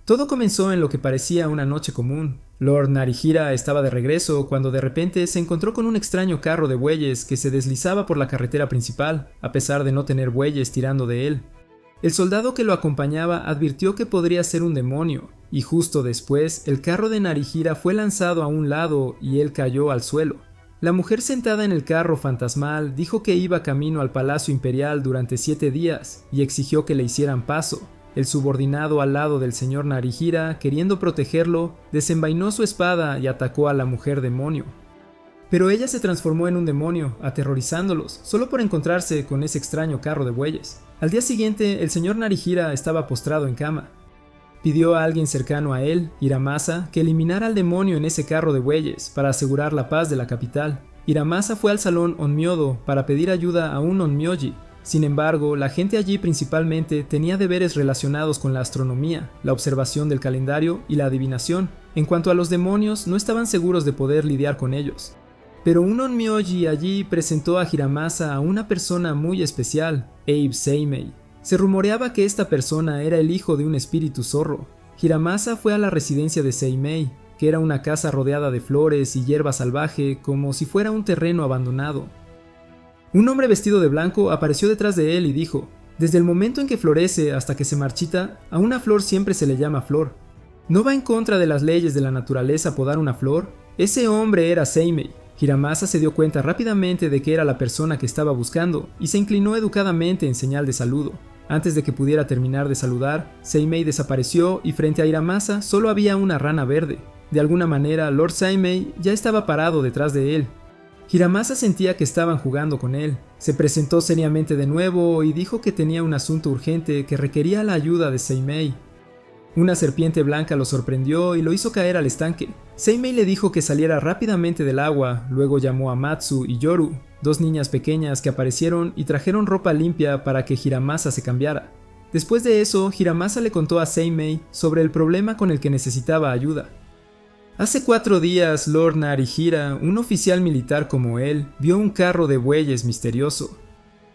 Todo comenzó en lo que parecía una noche común. Lord Narihira estaba de regreso cuando de repente se encontró con un extraño carro de bueyes que se deslizaba por la carretera principal, a pesar de no tener bueyes tirando de él. El soldado que lo acompañaba advirtió que podría ser un demonio, y justo después el carro de Narihira fue lanzado a un lado y él cayó al suelo. La mujer sentada en el carro fantasmal dijo que iba camino al Palacio Imperial durante 7 días y exigió que le hicieran paso. El subordinado al lado del señor Narihira, queriendo protegerlo, desenvainó su espada y atacó a la mujer demonio. Pero ella se transformó en un demonio, aterrorizándolos, solo por encontrarse con ese extraño carro de bueyes. Al día siguiente, el señor Narihira estaba postrado en cama. Pidió a alguien cercano a él, Hiramasa, que eliminara al demonio en ese carro de bueyes para asegurar la paz de la capital. Hiramasa fue al salón Onmyodo para pedir ayuda a un Onmyoji. Sin embargo, la gente allí principalmente tenía deberes relacionados con la astronomía, la observación del calendario y la adivinación. En cuanto a los demonios, no estaban seguros de poder lidiar con ellos. Pero un Onmyoji allí presentó a Hiramasa a una persona muy especial, Abe Seimei. Se rumoreaba que esta persona era el hijo de un espíritu zorro. Hiramasa fue a la residencia de Seimei, que era una casa rodeada de flores y hierba salvaje como si fuera un terreno abandonado. Un hombre vestido de blanco apareció detrás de él y dijo: «Desde el momento en que florece hasta que se marchita, a una flor siempre se le llama flor. ¿No va en contra de las leyes de la naturaleza podar una flor?». Ese hombre era Seimei. Hiramasa se dio cuenta rápidamente de que era la persona que estaba buscando y se inclinó educadamente en señal de saludo. Antes de que pudiera terminar de saludar, Seimei desapareció y frente a Hiramasa solo había una rana verde. De alguna manera, Lord Seimei ya estaba parado detrás de él. Hiramasa sentía que estaban jugando con él. Se presentó seriamente de nuevo y dijo que tenía un asunto urgente que requería la ayuda de Seimei. Una serpiente blanca lo sorprendió y lo hizo caer al estanque. Seimei le dijo que saliera rápidamente del agua, luego llamó a Matsu y Yoru, 2 niñas pequeñas que aparecieron y trajeron ropa limpia para que Hiramasa se cambiara. Después de eso, Hiramasa le contó a Seimei sobre el problema con el que necesitaba ayuda. Hace 4 días, Lord Narihira, un oficial militar como él, vio un carro de bueyes misterioso.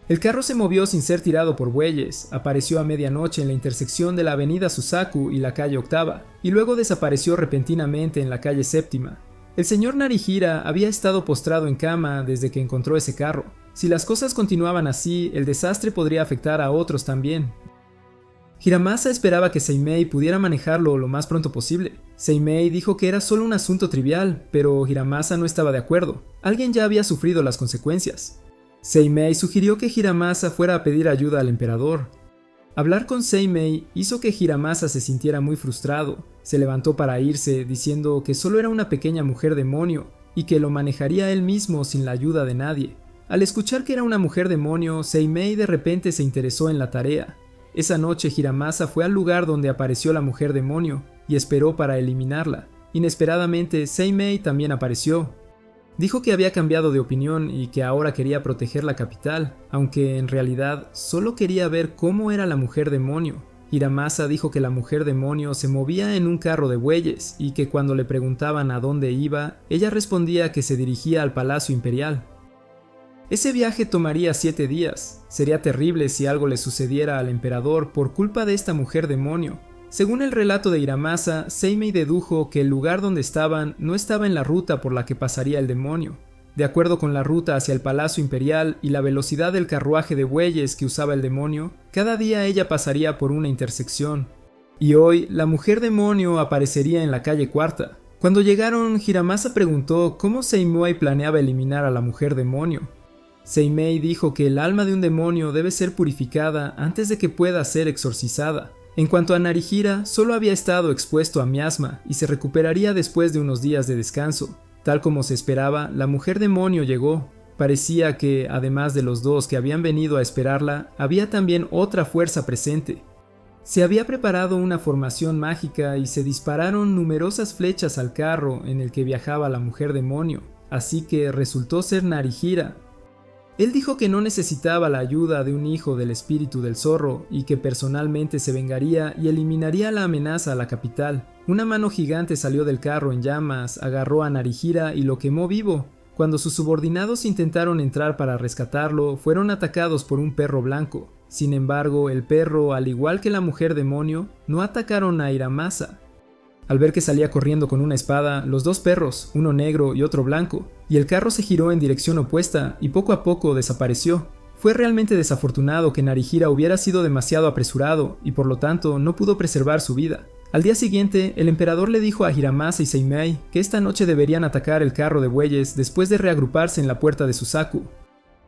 El carro se movió sin ser tirado por bueyes, apareció a medianoche en la intersección de la avenida Susaku y la calle Octava, y luego desapareció repentinamente en la calle Séptima. El señor Narihira había estado postrado en cama desde que encontró ese carro. Si las cosas continuaban así, el desastre podría afectar a otros también. Hiramasa esperaba que Seimei pudiera manejarlo lo más pronto posible. Seimei dijo que era solo un asunto trivial, pero Hiramasa no estaba de acuerdo. Alguien ya había sufrido las consecuencias. Seimei sugirió que Hiramasa fuera a pedir ayuda al emperador. Hablar con Seimei hizo que Hiramasa se sintiera muy frustrado. Se levantó para irse, diciendo que solo era una pequeña mujer demonio y que lo manejaría él mismo sin la ayuda de nadie. Al escuchar que era una mujer demonio, Seimei de repente se interesó en la tarea. Esa noche Hiramasa fue al lugar donde apareció la mujer demonio y esperó para eliminarla. Inesperadamente, Seimei también apareció. Dijo que había cambiado de opinión y que ahora quería proteger la capital, aunque en realidad solo quería ver cómo era la mujer demonio. Hiramasa dijo que la mujer demonio se movía en un carro de bueyes y que cuando le preguntaban a dónde iba, ella respondía que se dirigía al Palacio Imperial. Ese viaje tomaría 7 días. Sería terrible si algo le sucediera al emperador por culpa de esta mujer demonio. Según el relato de Hiramasa, Seimei dedujo que el lugar donde estaban no estaba en la ruta por la que pasaría el demonio. De acuerdo con la ruta hacia el Palacio Imperial y la velocidad del carruaje de bueyes que usaba el demonio, cada día ella pasaría por una intersección. Y hoy, la mujer demonio aparecería en la calle Cuarta. Cuando llegaron, Hiramasa preguntó cómo Seimei planeaba eliminar a la mujer demonio. Seimei dijo que el alma de un demonio debe ser purificada antes de que pueda ser exorcizada. En cuanto a Narihira, solo había estado expuesto a miasma y se recuperaría después de unos días de descanso. Tal como se esperaba, la mujer demonio llegó. Parecía que, además de los 2 que habían venido a esperarla, había también otra fuerza presente. Se había preparado una formación mágica y se dispararon numerosas flechas al carro en el que viajaba la mujer demonio, así que resultó ser Narihira. Él dijo que no necesitaba la ayuda de un hijo del espíritu del zorro y que personalmente se vengaría y eliminaría la amenaza a la capital. Una mano gigante salió del carro en llamas, agarró a Narihira y lo quemó vivo. Cuando sus subordinados intentaron entrar para rescatarlo, fueron atacados por un perro blanco. Sin embargo, el perro, al igual que la mujer demonio, no atacaron a Hiramasa. Al ver que salía corriendo con una espada, los dos perros, uno negro y otro blanco, y el carro se giró en dirección opuesta y poco a poco desapareció. Fue realmente desafortunado que Narihira hubiera sido demasiado apresurado y por lo tanto no pudo preservar su vida. Al día siguiente, el emperador le dijo a Hiramasa y Seimei que esta noche deberían atacar el carro de bueyes después de reagruparse en la puerta de Susaku.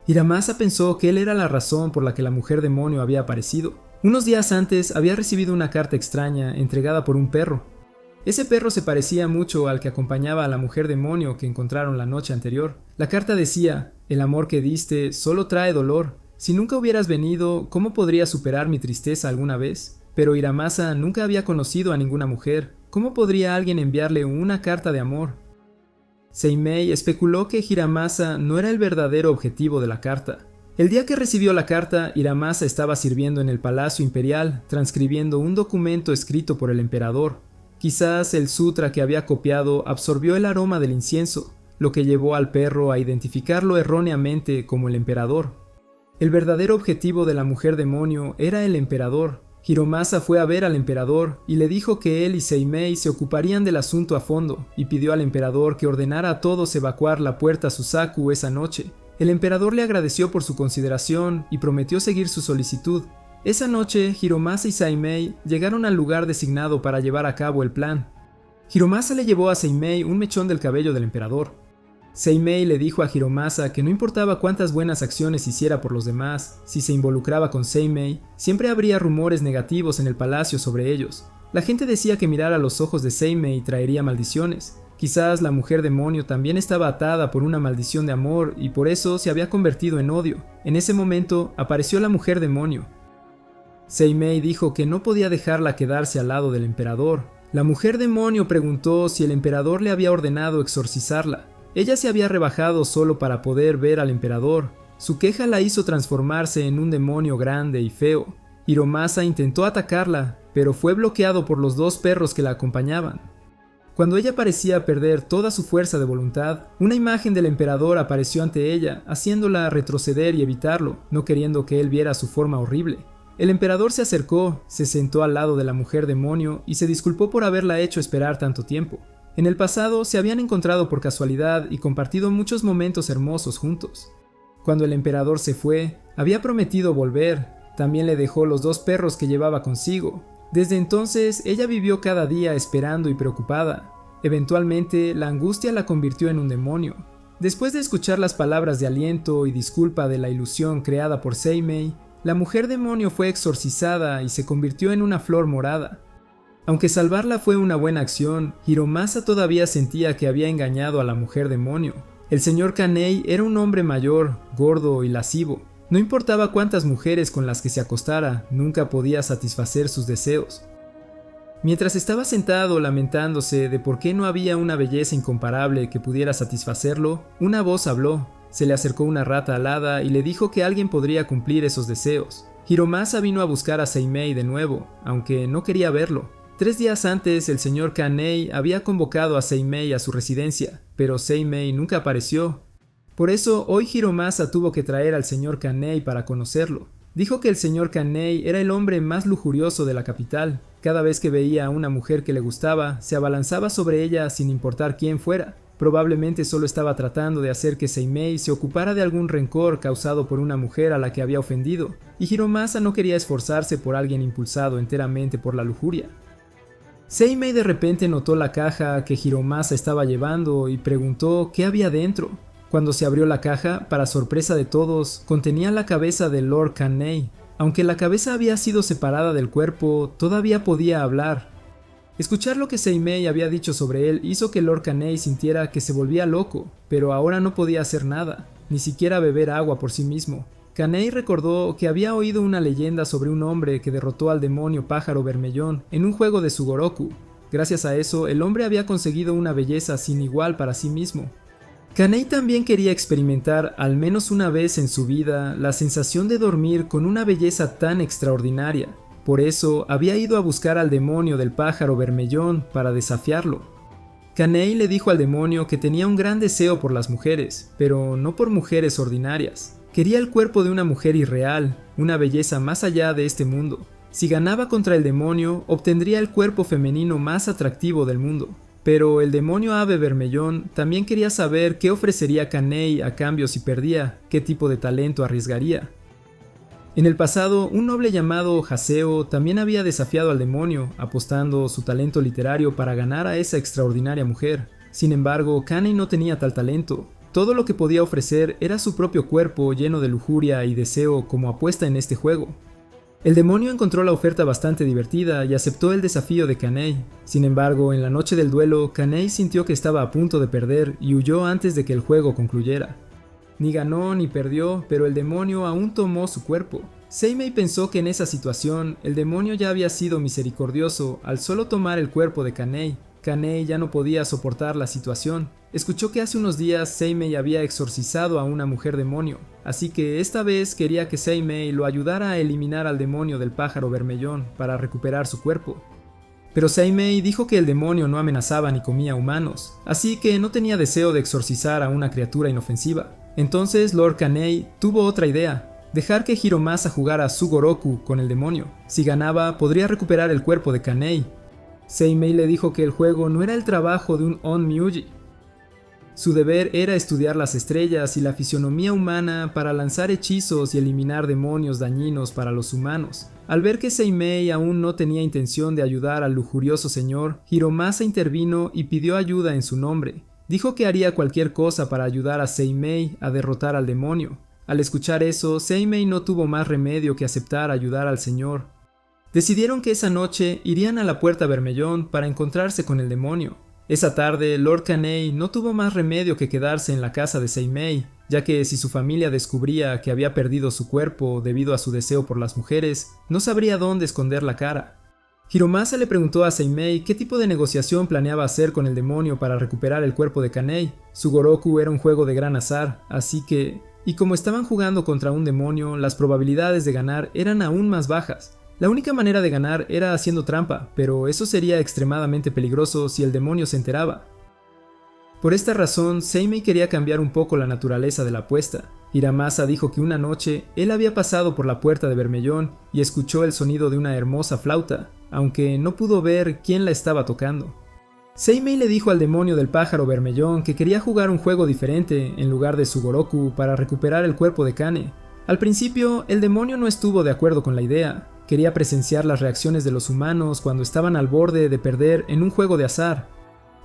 Hiramasa pensó que él era la razón por la que la mujer demonio había aparecido. Unos días antes había recibido una carta extraña entregada por un perro. Ese perro se parecía mucho al que acompañaba a la mujer demonio que encontraron la noche anterior. La carta decía: «El amor que diste solo trae dolor. Si nunca hubieras venido, ¿cómo podría superar mi tristeza alguna vez?» Pero Hiramasa nunca había conocido a ninguna mujer. ¿Cómo podría alguien enviarle una carta de amor? Seimei especuló que Hiramasa no era el verdadero objetivo de la carta. El día que recibió la carta, Hiramasa estaba sirviendo en el Palacio Imperial, transcribiendo un documento escrito por el emperador. Quizás el sutra que había copiado absorbió el aroma del incienso, lo que llevó al perro a identificarlo erróneamente como el emperador. El verdadero objetivo de la mujer demonio era el emperador. Hiromasa fue a ver al emperador y le dijo que él y Seimei se ocuparían del asunto a fondo y pidió al emperador que ordenara a todos evacuar la puerta Susaku esa noche. El emperador le agradeció por su consideración y prometió seguir su solicitud. Esa noche, Hiromasa y Seimei llegaron al lugar designado para llevar a cabo el plan. Hiromasa le llevó a Seimei un mechón del cabello del emperador. Seimei le dijo a Hiromasa que no importaba cuántas buenas acciones hiciera por los demás, si se involucraba con Seimei, siempre habría rumores negativos en el palacio sobre ellos. La gente decía que mirar a los ojos de Seimei traería maldiciones. Quizás la mujer demonio también estaba atada por una maldición de amor y por eso se había convertido en odio. En ese momento apareció la mujer demonio. Seimei dijo que no podía dejarla quedarse al lado del emperador. La mujer demonio preguntó si el emperador le había ordenado exorcizarla. Ella se había rebajado solo para poder ver al emperador. Su queja la hizo transformarse en un demonio grande y feo. Hiromasa intentó atacarla, pero fue bloqueado por los dos perros que la acompañaban. Cuando ella parecía perder toda su fuerza de voluntad, una imagen del emperador apareció ante ella, haciéndola retroceder y evitarlo, no queriendo que él viera su forma horrible. El emperador se acercó, se sentó al lado de la mujer demonio y se disculpó por haberla hecho esperar tanto tiempo. En el pasado se habían encontrado por casualidad y compartido muchos momentos hermosos juntos. Cuando el emperador se fue, había prometido volver. También le dejó los dos perros que llevaba consigo. Desde entonces, ella vivió cada día esperando y preocupada. Eventualmente, la angustia la convirtió en un demonio. Después de escuchar las palabras de aliento y disculpa de la ilusión creada por Seimei, la mujer demonio fue exorcizada y se convirtió en una flor morada. Aunque salvarla fue una buena acción, Hiromasa todavía sentía que había engañado a la mujer demonio. El señor Kanei era un hombre mayor, gordo y lascivo. No importaba cuántas mujeres con las que se acostara, nunca podía satisfacer sus deseos. Mientras estaba sentado lamentándose de por qué no había una belleza incomparable que pudiera satisfacerlo, una voz habló. Se le acercó una rata alada y le dijo que alguien podría cumplir esos deseos. Hiromasa vino a buscar a Seimei de nuevo, aunque no quería verlo. 3 días antes, el señor Kanei había convocado a Seimei a su residencia, pero Seimei nunca apareció. Por eso, hoy Hiromasa tuvo que traer al señor Kanei para conocerlo. Dijo que el señor Kanei era el hombre más lujurioso de la capital. Cada vez que veía a una mujer que le gustaba, se abalanzaba sobre ella sin importar quién fuera. Probablemente solo estaba tratando de hacer que Seimei se ocupara de algún rencor causado por una mujer a la que había ofendido, y Hiromasa no quería esforzarse por alguien impulsado enteramente por la lujuria. Seimei de repente notó la caja que Hiromasa estaba llevando y preguntó qué había dentro. Cuando se abrió la caja, para sorpresa de todos, contenía la cabeza de Lord Kanei. Aunque la cabeza había sido separada del cuerpo, todavía podía hablar. Escuchar lo que Seimei había dicho sobre él hizo que Lord Kanei sintiera que se volvía loco, pero ahora no podía hacer nada, ni siquiera beber agua por sí mismo. Kanei recordó que había oído una leyenda sobre un hombre que derrotó al demonio pájaro vermellón en un juego de Sugoroku. Gracias a eso, el hombre había conseguido una belleza sin igual para sí mismo. Kanei también quería experimentar, al menos una vez en su vida, la sensación de dormir con una belleza tan extraordinaria. Por eso, había ido a buscar al demonio del pájaro vermellón para desafiarlo. Kanei le dijo al demonio que tenía un gran deseo por las mujeres, pero no por mujeres ordinarias. Quería el cuerpo de una mujer irreal, una belleza más allá de este mundo. Si ganaba contra el demonio, obtendría el cuerpo femenino más atractivo del mundo. Pero el demonio ave vermellón también quería saber qué ofrecería Caney a cambio si perdía, qué tipo de talento arriesgaría. En el pasado, un noble llamado Haseo también había desafiado al demonio, apostando su talento literario para ganar a esa extraordinaria mujer. Sin embargo, Caney no tenía tal talento. Todo lo que podía ofrecer era su propio cuerpo lleno de lujuria y deseo como apuesta en este juego. El demonio encontró la oferta bastante divertida y aceptó el desafío de Caney. Sin embargo, en la noche del duelo, Caney sintió que estaba a punto de perder y huyó antes de que el juego concluyera. Ni ganó ni perdió, pero el demonio aún tomó su cuerpo. Seimei pensó que en esa situación, el demonio ya había sido misericordioso al solo tomar el cuerpo de Caney. Caney ya no podía soportar la situación. Escuchó que hace unos días Seimei había exorcizado a una mujer demonio, así que esta vez quería que Seimei lo ayudara a eliminar al demonio del pájaro vermellón para recuperar su cuerpo. Pero Seimei dijo que el demonio no amenazaba ni comía humanos, así que no tenía deseo de exorcizar a una criatura inofensiva. Entonces Lord Caney tuvo otra idea: dejar que Hiromasa jugara Sugoroku con el demonio. Si ganaba, podría recuperar el cuerpo de Caney. Seimei le dijo que el juego no era el trabajo de un onmyuji. Su deber era estudiar las estrellas y la fisionomía humana para lanzar hechizos y eliminar demonios dañinos para los humanos. Al ver que Seimei aún no tenía intención de ayudar al lujurioso señor, Hiromasa intervino y pidió ayuda en su nombre. Dijo que haría cualquier cosa para ayudar a Seimei a derrotar al demonio. Al escuchar eso, Seimei no tuvo más remedio que aceptar ayudar al señor. Decidieron que esa noche irían a la Puerta Vermellón para encontrarse con el demonio. Esa tarde, Lord Caney no tuvo más remedio que quedarse en la casa de Seimei, ya que si su familia descubría que había perdido su cuerpo debido a su deseo por las mujeres, no sabría dónde esconder la cara. Hiromasa le preguntó a Seimei qué tipo de negociación planeaba hacer con el demonio para recuperar el cuerpo de Caney. Sugoroku era un juego de gran azar, así que... Y como estaban jugando contra un demonio, las probabilidades de ganar eran aún más bajas. La única manera de ganar era haciendo trampa, pero eso sería extremadamente peligroso si el demonio se enteraba. Por esta razón, Seimei quería cambiar un poco la naturaleza de la apuesta. Hiromasa dijo que una noche él había pasado por la Puerta de Vermellón y escuchó el sonido de una hermosa flauta, aunque no pudo ver quién la estaba tocando. Seimei le dijo al demonio del pájaro vermellón que quería jugar un juego diferente en lugar de Sugoroku para recuperar el cuerpo de Kane. Al principio, el demonio no estuvo de acuerdo con la idea. Quería presenciar las reacciones de los humanos cuando estaban al borde de perder en un juego de azar.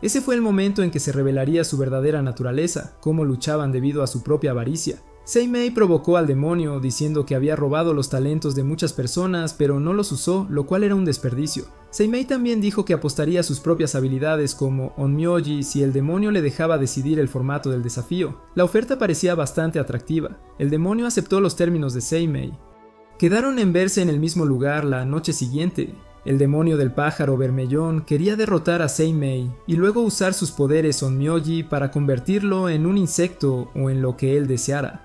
Ese fue el momento en que se revelaría su verdadera naturaleza, cómo luchaban debido a su propia avaricia. Seimei provocó al demonio diciendo que había robado los talentos de muchas personas pero no los usó, lo cual era un desperdicio. Seimei también dijo que apostaría sus propias habilidades como onmyoji si el demonio le dejaba decidir el formato del desafío. La oferta parecía bastante atractiva. El demonio aceptó los términos de Seimei. Quedaron en verse en el mismo lugar la noche siguiente. El demonio del pájaro vermellón quería derrotar a Seimei y luego usar sus poderes onmyoji para convertirlo en un insecto o en lo que él deseara.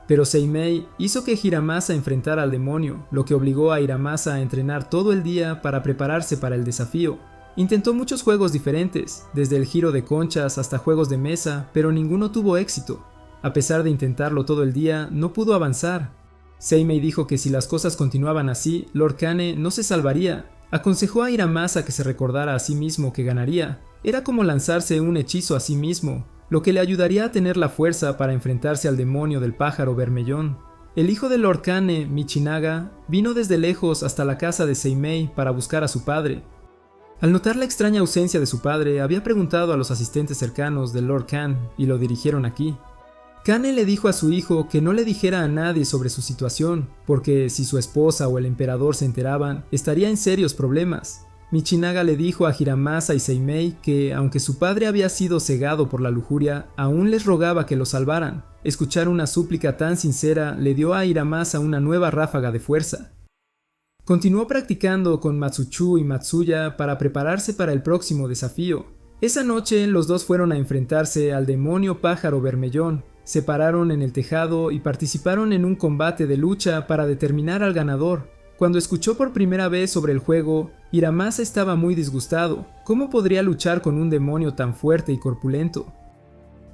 Pero Seimei hizo que Hiromasa enfrentara al demonio, lo que obligó a Hiromasa a entrenar todo el día para prepararse para el desafío. Intentó muchos juegos diferentes, desde el giro de conchas hasta juegos de mesa, pero ninguno tuvo éxito. A pesar de intentarlo todo el día, no pudo avanzar. Seimei dijo que si las cosas continuaban así, Lord Kane no se salvaría. Aconsejó a Hiromasa que se recordara a sí mismo que ganaría. Era como lanzarse un hechizo a sí mismo, lo que le ayudaría a tener la fuerza para enfrentarse al demonio del pájaro vermellón. El hijo de Lord Kane, Michinaga, vino desde lejos hasta la casa de Seimei para buscar a su padre. Al notar la extraña ausencia de su padre, había preguntado a los asistentes cercanos de Lord Kane y lo dirigieron aquí. Kane le dijo a su hijo que no le dijera a nadie sobre su situación, porque si su esposa o el emperador se enteraban, estaría en serios problemas. Michinaga le dijo a Hiromasa y Seimei que, aunque su padre había sido cegado por la lujuria, aún les rogaba que lo salvaran. Escuchar una súplica tan sincera le dio a Hiromasa una nueva ráfaga de fuerza. Continuó practicando con Matsuchu y Matsuya para prepararse para el próximo desafío. Esa noche los dos fueron a enfrentarse al demonio pájaro vermellón. Se pararon en el tejado y participaron en un combate de lucha para determinar al ganador. Cuando escuchó por primera vez sobre el juego, Hiromasa estaba muy disgustado. ¿Cómo podría luchar con un demonio tan fuerte y corpulento?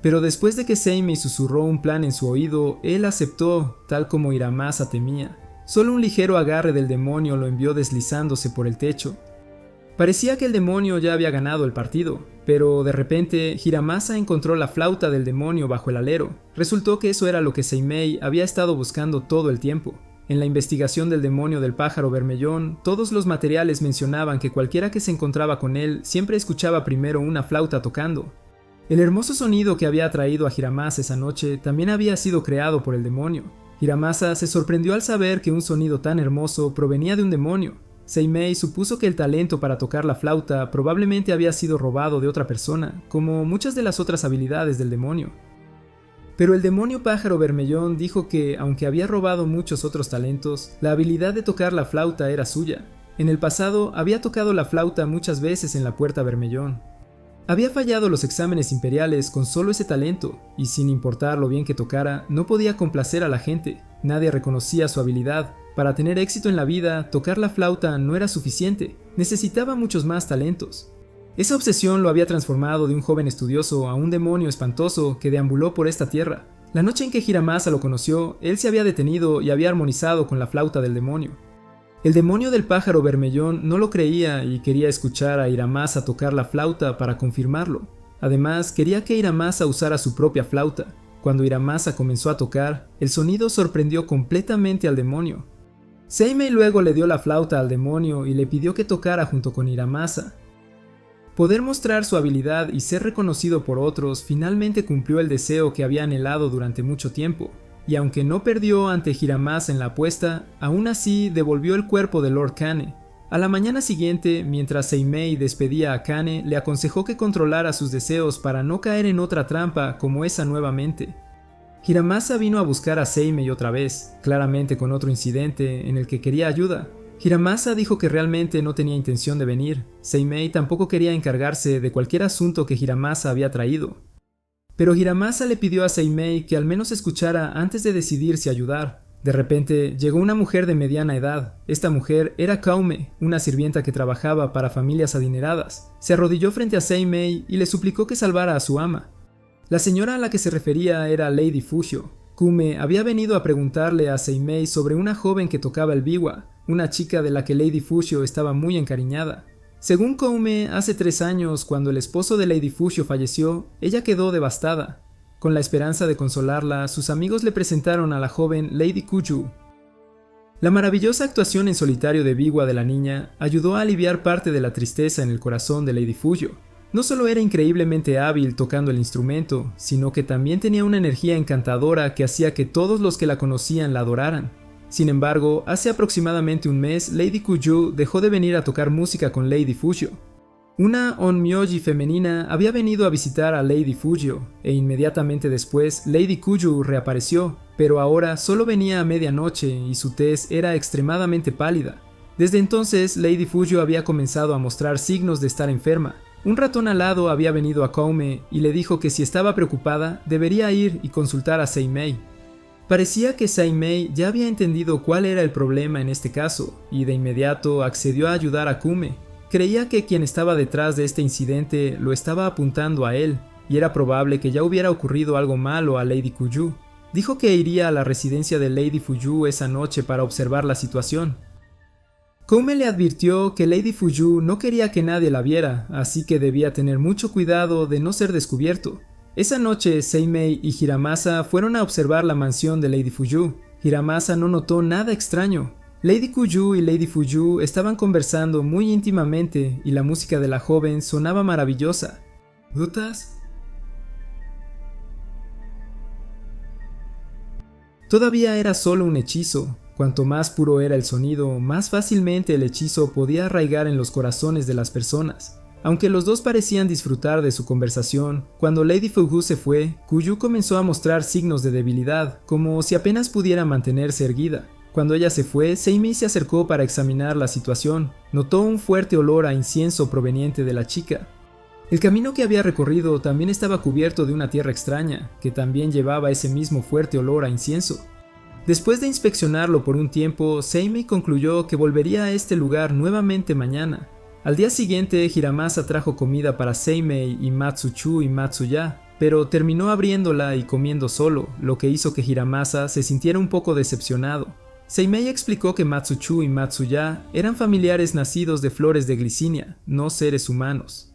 Pero después de que Seimei susurró un plan en su oído, él aceptó, tal como Hiramasa temía. Solo un ligero agarre del demonio lo envió deslizándose por el techo. Parecía que el demonio ya había ganado el partido, pero de repente Hiramasa encontró la flauta del demonio bajo el alero. Resultó que eso era lo que Seimei había estado buscando todo el tiempo. En la investigación del demonio del pájaro bermellón, todos los materiales mencionaban que cualquiera que se encontraba con él siempre escuchaba primero una flauta tocando. El hermoso sonido que había atraído a Hiramasa esa noche también había sido creado por el demonio. Hiramasa se sorprendió al saber que un sonido tan hermoso provenía de un demonio. Seimei supuso que el talento para tocar la flauta probablemente había sido robado de otra persona, como muchas de las otras habilidades del demonio. Pero el demonio pájaro bermellón dijo que, aunque había robado muchos otros talentos, la habilidad de tocar la flauta era suya. En el pasado había tocado la flauta muchas veces en la Puerta Bermellón. Había fallado los exámenes imperiales con solo ese talento, y sin importar lo bien que tocara, no podía complacer a la gente. Nadie reconocía su habilidad. Para tener éxito en la vida, tocar la flauta no era suficiente, necesitaba muchos más talentos. Esa obsesión lo había transformado de un joven estudioso a un demonio espantoso que deambuló por esta tierra. La noche en que Hiramasa lo conoció, él se había detenido y había armonizado con la flauta del demonio. El demonio del pájaro bermellón no lo creía y quería escuchar a Hiramasa tocar la flauta para confirmarlo. Además, quería que Hiramasa usara su propia flauta. Cuando Hiramasa comenzó a tocar, el sonido sorprendió completamente al demonio. Seimei luego le dio la flauta al demonio y le pidió que tocara junto con Hiramasa. Poder mostrar su habilidad y ser reconocido por otros finalmente cumplió el deseo que había anhelado durante mucho tiempo, y aunque no perdió ante Hiramasa en la apuesta, aún así devolvió el cuerpo de Lord Kane. A la mañana siguiente, mientras Seimei despedía a Kane, le aconsejó que controlara sus deseos para no caer en otra trampa como esa nuevamente. Hiramasa vino a buscar a Seimei otra vez, claramente con otro incidente en el que quería ayuda. Hiramasa dijo que realmente no tenía intención de venir. Seimei tampoco quería encargarse de cualquier asunto que Hiramasa había traído. Pero Hiramasa le pidió a Seimei que al menos escuchara antes de decidir si ayudar. De repente llegó una mujer de mediana edad. Esta mujer era Kaume, una sirvienta que trabajaba para familias adineradas. Se arrodilló frente a Seimei y le suplicó que salvara a su ama. La señora a la que se refería era Lady Fujio. Kume había venido a preguntarle a Seimei sobre una joven que tocaba el biwa, una chica de la que Lady Fujio estaba muy encariñada. Según Koume, hace 3 años, cuando el esposo de Lady Fujio falleció, ella quedó devastada. Con la esperanza de consolarla, sus amigos le presentaron a la joven Lady Kuju. La maravillosa actuación en solitario de biwa de la niña ayudó a aliviar parte de la tristeza en el corazón de Lady Fujio. No solo era increíblemente hábil tocando el instrumento, sino que también tenía una energía encantadora que hacía que todos los que la conocían la adoraran. Sin embargo, hace aproximadamente un mes, Lady Kuju dejó de venir a tocar música con Lady Fujio. Una onmyoji femenina había venido a visitar a Lady Fujio, e inmediatamente después Lady Kuju reapareció, pero ahora solo venía a medianoche y su tez era extremadamente pálida. Desde entonces, Lady Fujio había comenzado a mostrar signos de estar enferma. Un ratón alado había venido a Koume y le dijo que si estaba preocupada, debería ir y consultar a Seimei. Parecía que Seimei ya había entendido cuál era el problema en este caso, y de inmediato accedió a ayudar a Kume. Creía que quien estaba detrás de este incidente lo estaba apuntando a él, y era probable que ya hubiera ocurrido algo malo a Lady Kuju. Dijo que iría a la residencia de Lady Fuyu esa noche para observar la situación. Koume le advirtió que Lady Fuyu no quería que nadie la viera, así que debía tener mucho cuidado de no ser descubierto. Esa noche, Seimei y Hiramasa fueron a observar la mansión de Lady Fuyu. Hiramasa no notó nada extraño. Lady Kuju y Lady Fuyu estaban conversando muy íntimamente y la música de la joven sonaba maravillosa. ¿Dudas? Todavía era solo un hechizo. Cuanto más puro era el sonido, más fácilmente el hechizo podía arraigar en los corazones de las personas. Aunque los dos parecían disfrutar de su conversación, cuando Lady Fuju se fue, Kuju comenzó a mostrar signos de debilidad, como si apenas pudiera mantenerse erguida. Cuando ella se fue, Seimei se acercó para examinar la situación. Notó un fuerte olor a incienso proveniente de la chica. El camino que había recorrido también estaba cubierto de una tierra extraña, que también llevaba ese mismo fuerte olor a incienso. Después de inspeccionarlo por un tiempo, Seimei concluyó que volvería a este lugar nuevamente mañana. Al día siguiente, Hiramasa trajo comida para Seimei y Matsuchu y Matsuya, pero terminó abriéndola y comiendo solo, lo que hizo que Hiramasa se sintiera un poco decepcionado. Seimei explicó que Matsuchu y Matsuya eran familiares nacidos de flores de glicinia, no seres humanos.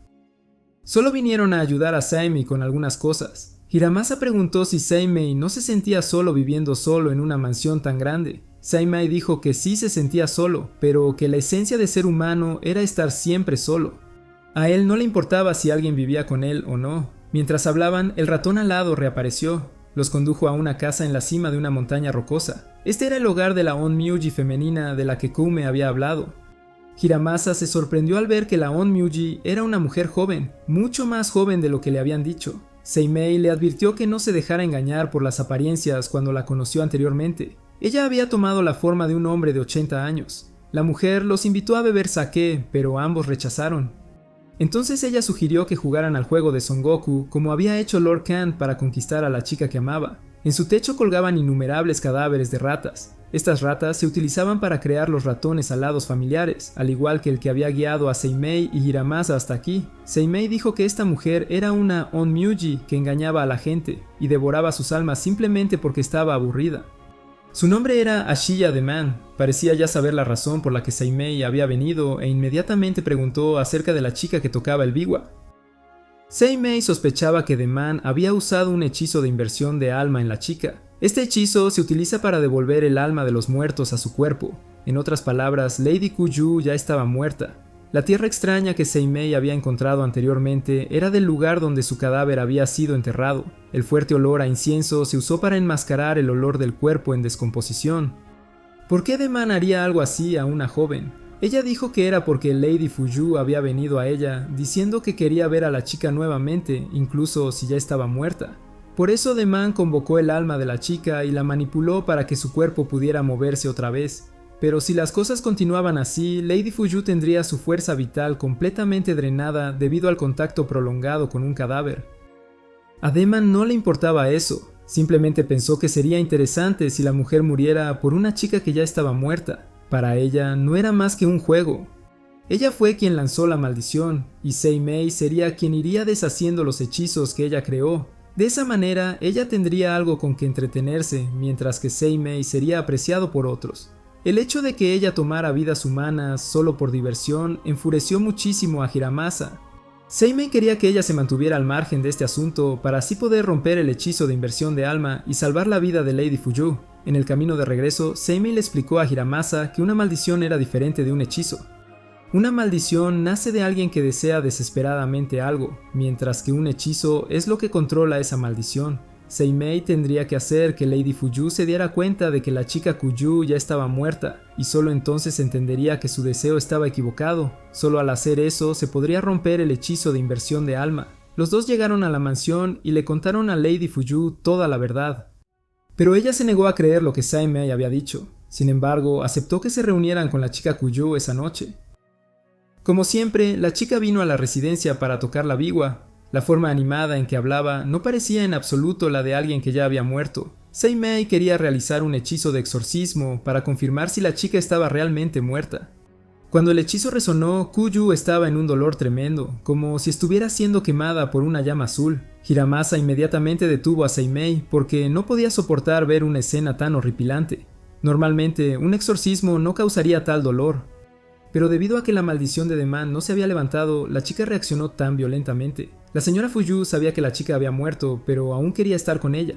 Solo vinieron a ayudar a Seimei con algunas cosas. Hiramasa preguntó si Seimei no se sentía solo viviendo solo en una mansión tan grande. Seimei dijo que sí se sentía solo, pero que la esencia de ser humano era estar siempre solo. A él no le importaba si alguien vivía con él o no. Mientras hablaban, el ratón alado reapareció. Los condujo a una casa en la cima de una montaña rocosa. Este era el hogar de la Onmyuji femenina de la que Kume había hablado. Hiramasa se sorprendió al ver que la Onmyuji era una mujer joven, mucho más joven de lo que le habían dicho. Seimei le advirtió que no se dejara engañar por las apariencias cuando la conoció anteriormente. Ella había tomado la forma de un hombre de 80 años. La mujer los invitó a beber sake, pero ambos rechazaron. Entonces ella sugirió que jugaran al juego de Son Goku como había hecho Lord Khan para conquistar a la chica que amaba. En su techo colgaban innumerables cadáveres de ratas. Estas ratas se utilizaban para crear los ratones alados familiares, al igual que el que había guiado a Seimei y Hiramasa hasta aquí. Seimei dijo que esta mujer era una Onmyuji que engañaba a la gente y devoraba sus almas simplemente porque estaba aburrida. Su nombre era Ashiya the Man. Parecía ya saber la razón por la que Seimei había venido e inmediatamente preguntó acerca de la chica que tocaba el biwa. Seimei sospechaba que The Man había usado un hechizo de inversión de alma en la chica. Este hechizo se utiliza para devolver el alma de los muertos a su cuerpo. En otras palabras, Lady Kuju ya estaba muerta. La tierra extraña que Seimei había encontrado anteriormente era del lugar donde su cadáver había sido enterrado. El fuerte olor a incienso se usó para enmascarar el olor del cuerpo en descomposición. ¿Por qué The Man haría algo así a una joven? Ella dijo que era porque Lady Fuyu había venido a ella diciendo que quería ver a la chica nuevamente, incluso si ya estaba muerta. Por eso The Man convocó el alma de la chica y la manipuló para que su cuerpo pudiera moverse otra vez. Pero si las cosas continuaban así, Lady Fuyu tendría su fuerza vital completamente drenada debido al contacto prolongado con un cadáver. A The Man no le importaba eso, simplemente pensó que sería interesante si la mujer muriera por una chica que ya estaba muerta. Para ella no era más que un juego. Ella fue quien lanzó la maldición, y Seimei sería quien iría deshaciendo los hechizos que ella creó. De esa manera, ella tendría algo con que entretenerse, mientras que Seimei sería apreciado por otros. El hecho de que ella tomara vidas humanas solo por diversión enfureció muchísimo a Hiramasa. Seimei quería que ella se mantuviera al margen de este asunto para así poder romper el hechizo de inversión de alma y salvar la vida de Lady Fuyu. En el camino de regreso, Seimei le explicó a Hiramasa que una maldición era diferente de un hechizo. Una maldición nace de alguien que desea desesperadamente algo, mientras que un hechizo es lo que controla esa maldición. Seimei tendría que hacer que Lady Fuyu se diera cuenta de que la chica Kuju ya estaba muerta, y solo entonces entendería que su deseo estaba equivocado. Solo al hacer eso se podría romper el hechizo de inversión de alma. Los dos llegaron a la mansión y le contaron a Lady Fuyu toda la verdad. Pero ella se negó a creer lo que Seimei había dicho. Sin embargo, aceptó que se reunieran con la chica Kuju esa noche. Como siempre, la chica vino a la residencia para tocar la biwa. La forma animada en que hablaba no parecía en absoluto la de alguien que ya había muerto. Seimei quería realizar un hechizo de exorcismo para confirmar si la chica estaba realmente muerta. Cuando el hechizo resonó, Kuju estaba en un dolor tremendo, como si estuviera siendo quemada por una llama azul. Hiramasa inmediatamente detuvo a Seimei porque no podía soportar ver una escena tan horripilante. Normalmente, un exorcismo no causaría tal dolor. Pero debido a que la maldición de The Man no se había levantado, la chica reaccionó tan violentamente. La señora Fuyu sabía que la chica había muerto, pero aún quería estar con ella.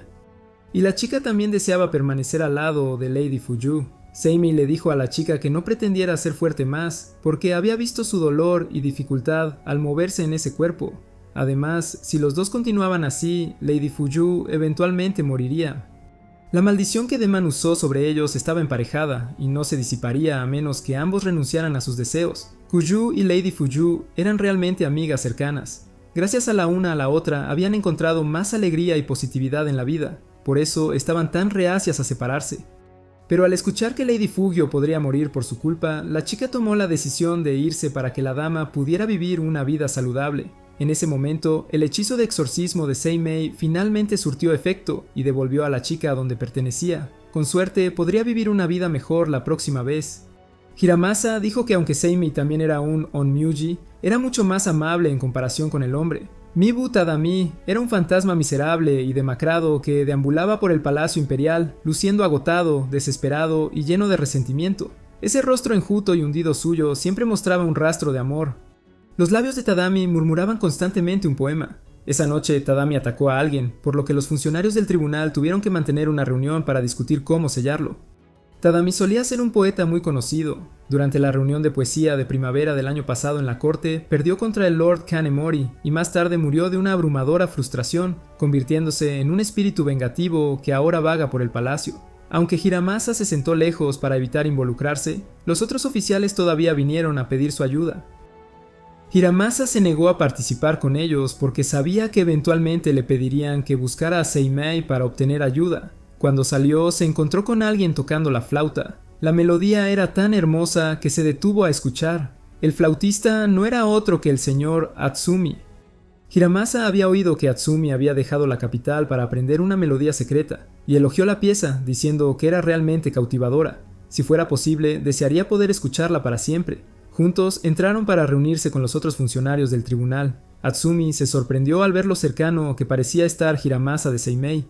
Y la chica también deseaba permanecer al lado de Lady Fuyu. Seimei le dijo a la chica que no pretendiera ser fuerte más, porque había visto su dolor y dificultad al moverse en ese cuerpo. Además, si los dos continuaban así, Lady Fuyu eventualmente moriría. La maldición que The Man usó sobre ellos estaba emparejada y no se disiparía a menos que ambos renunciaran a sus deseos. Kuju y Lady Fuyu eran realmente amigas cercanas. Gracias a la una a la otra habían encontrado más alegría y positividad en la vida, por eso estaban tan reacias a separarse. Pero al escuchar que Lady Fugio podría morir por su culpa, la chica tomó la decisión de irse para que la dama pudiera vivir una vida saludable. En ese momento, el hechizo de exorcismo de Seimei finalmente surtió efecto y devolvió a la chica a donde pertenecía. Con suerte, podría vivir una vida mejor la próxima vez. Hiramasa dijo que aunque Seimei también era un Onmyuji, era mucho más amable en comparación con el hombre. Mibu Tadami era un fantasma miserable y demacrado que deambulaba por el palacio imperial, luciendo agotado, desesperado y lleno de resentimiento. Ese rostro enjuto y hundido suyo siempre mostraba un rastro de amor. Los labios de Tadami murmuraban constantemente un poema. Esa noche Tadami atacó a alguien, por lo que los funcionarios del tribunal tuvieron que mantener una reunión para discutir cómo sellarlo. Tadami solía ser un poeta muy conocido. Durante la reunión de poesía de primavera del año pasado en la corte, perdió contra el Lord Kanemori y más tarde murió de una abrumadora frustración, convirtiéndose en un espíritu vengativo que ahora vaga por el palacio. Aunque Hiramasa se sentó lejos para evitar involucrarse, los otros oficiales todavía vinieron a pedir su ayuda. Hiramasa se negó a participar con ellos porque sabía que eventualmente le pedirían que buscara a Seimei para obtener ayuda. Cuando salió, se encontró con alguien tocando la flauta. La melodía era tan hermosa que se detuvo a escuchar. El flautista no era otro que el señor Atsumi. Hiramasa había oído que Atsumi había dejado la capital para aprender una melodía secreta, y elogió la pieza, diciendo que era realmente cautivadora. Si fuera posible, desearía poder escucharla para siempre. Juntos entraron para reunirse con los otros funcionarios del tribunal. Atsumi se sorprendió al ver lo cercano que parecía estar Hiramasa de Seimei.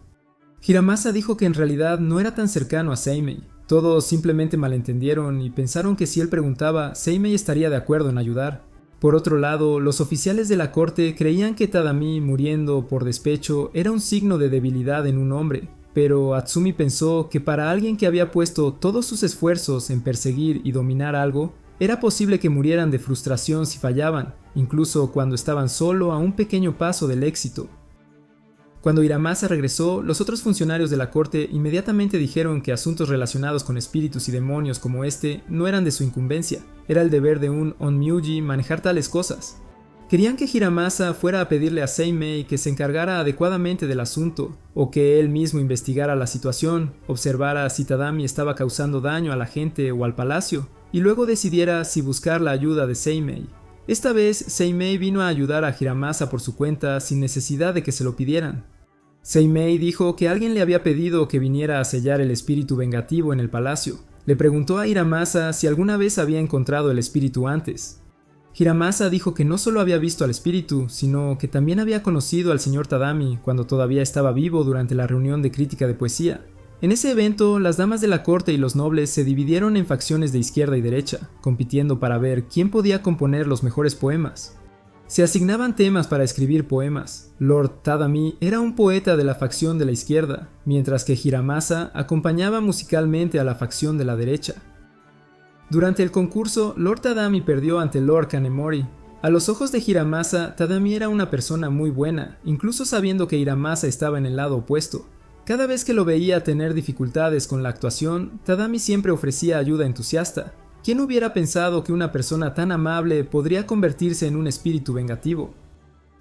Hiramasa dijo que en realidad no era tan cercano a Seimei. Todos simplemente malentendieron y pensaron que si él preguntaba, Seimei estaría de acuerdo en ayudar. Por otro lado, los oficiales de la corte creían que Tadami muriendo por despecho era un signo de debilidad en un hombre, pero Atsumi pensó que para alguien que había puesto todos sus esfuerzos en perseguir y dominar algo, era posible que murieran de frustración si fallaban, incluso cuando estaban solo a un pequeño paso del éxito. Cuando Hiramasa regresó, los otros funcionarios de la corte inmediatamente dijeron que asuntos relacionados con espíritus y demonios como este no eran de su incumbencia. Era el deber de un onmyuji manejar tales cosas. Querían que Hiramasa fuera a pedirle a Seimei que se encargara adecuadamente del asunto, o que él mismo investigara la situación, observara si Tadami estaba causando daño a la gente o al palacio, y luego decidiera si buscar la ayuda de Seimei. Esta vez, Seimei vino a ayudar a Hiramasa por su cuenta sin necesidad de que se lo pidieran. Seimei dijo que alguien le había pedido que viniera a sellar el espíritu vengativo en el palacio. Le preguntó a Hiramasa si alguna vez había encontrado el espíritu antes. Hiramasa dijo que no solo había visto al espíritu, sino que también había conocido al señor Tadami cuando todavía estaba vivo durante la reunión de crítica de poesía. En ese evento, las damas de la corte y los nobles se dividieron en facciones de izquierda y derecha, compitiendo para ver quién podía componer los mejores poemas. Se asignaban temas para escribir poemas. Lord Tadami era un poeta de la facción de la izquierda, mientras que Hiramasa acompañaba musicalmente a la facción de la derecha. Durante el concurso, Lord Tadami perdió ante Lord Kanemori. A los ojos de Hiramasa, Tadami era una persona muy buena, incluso sabiendo que Hiramasa estaba en el lado opuesto. Cada vez que lo veía tener dificultades con la actuación, Tadami siempre ofrecía ayuda entusiasta. ¿Quién hubiera pensado que una persona tan amable podría convertirse en un espíritu vengativo?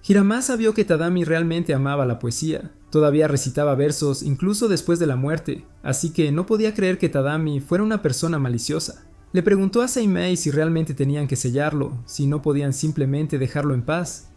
Hiramasa vio que Tadami realmente amaba la poesía. Todavía recitaba versos incluso después de la muerte, así que no podía creer que Tadami fuera una persona maliciosa. Le preguntó a Seimei si realmente tenían que sellarlo, si no podían simplemente dejarlo en paz.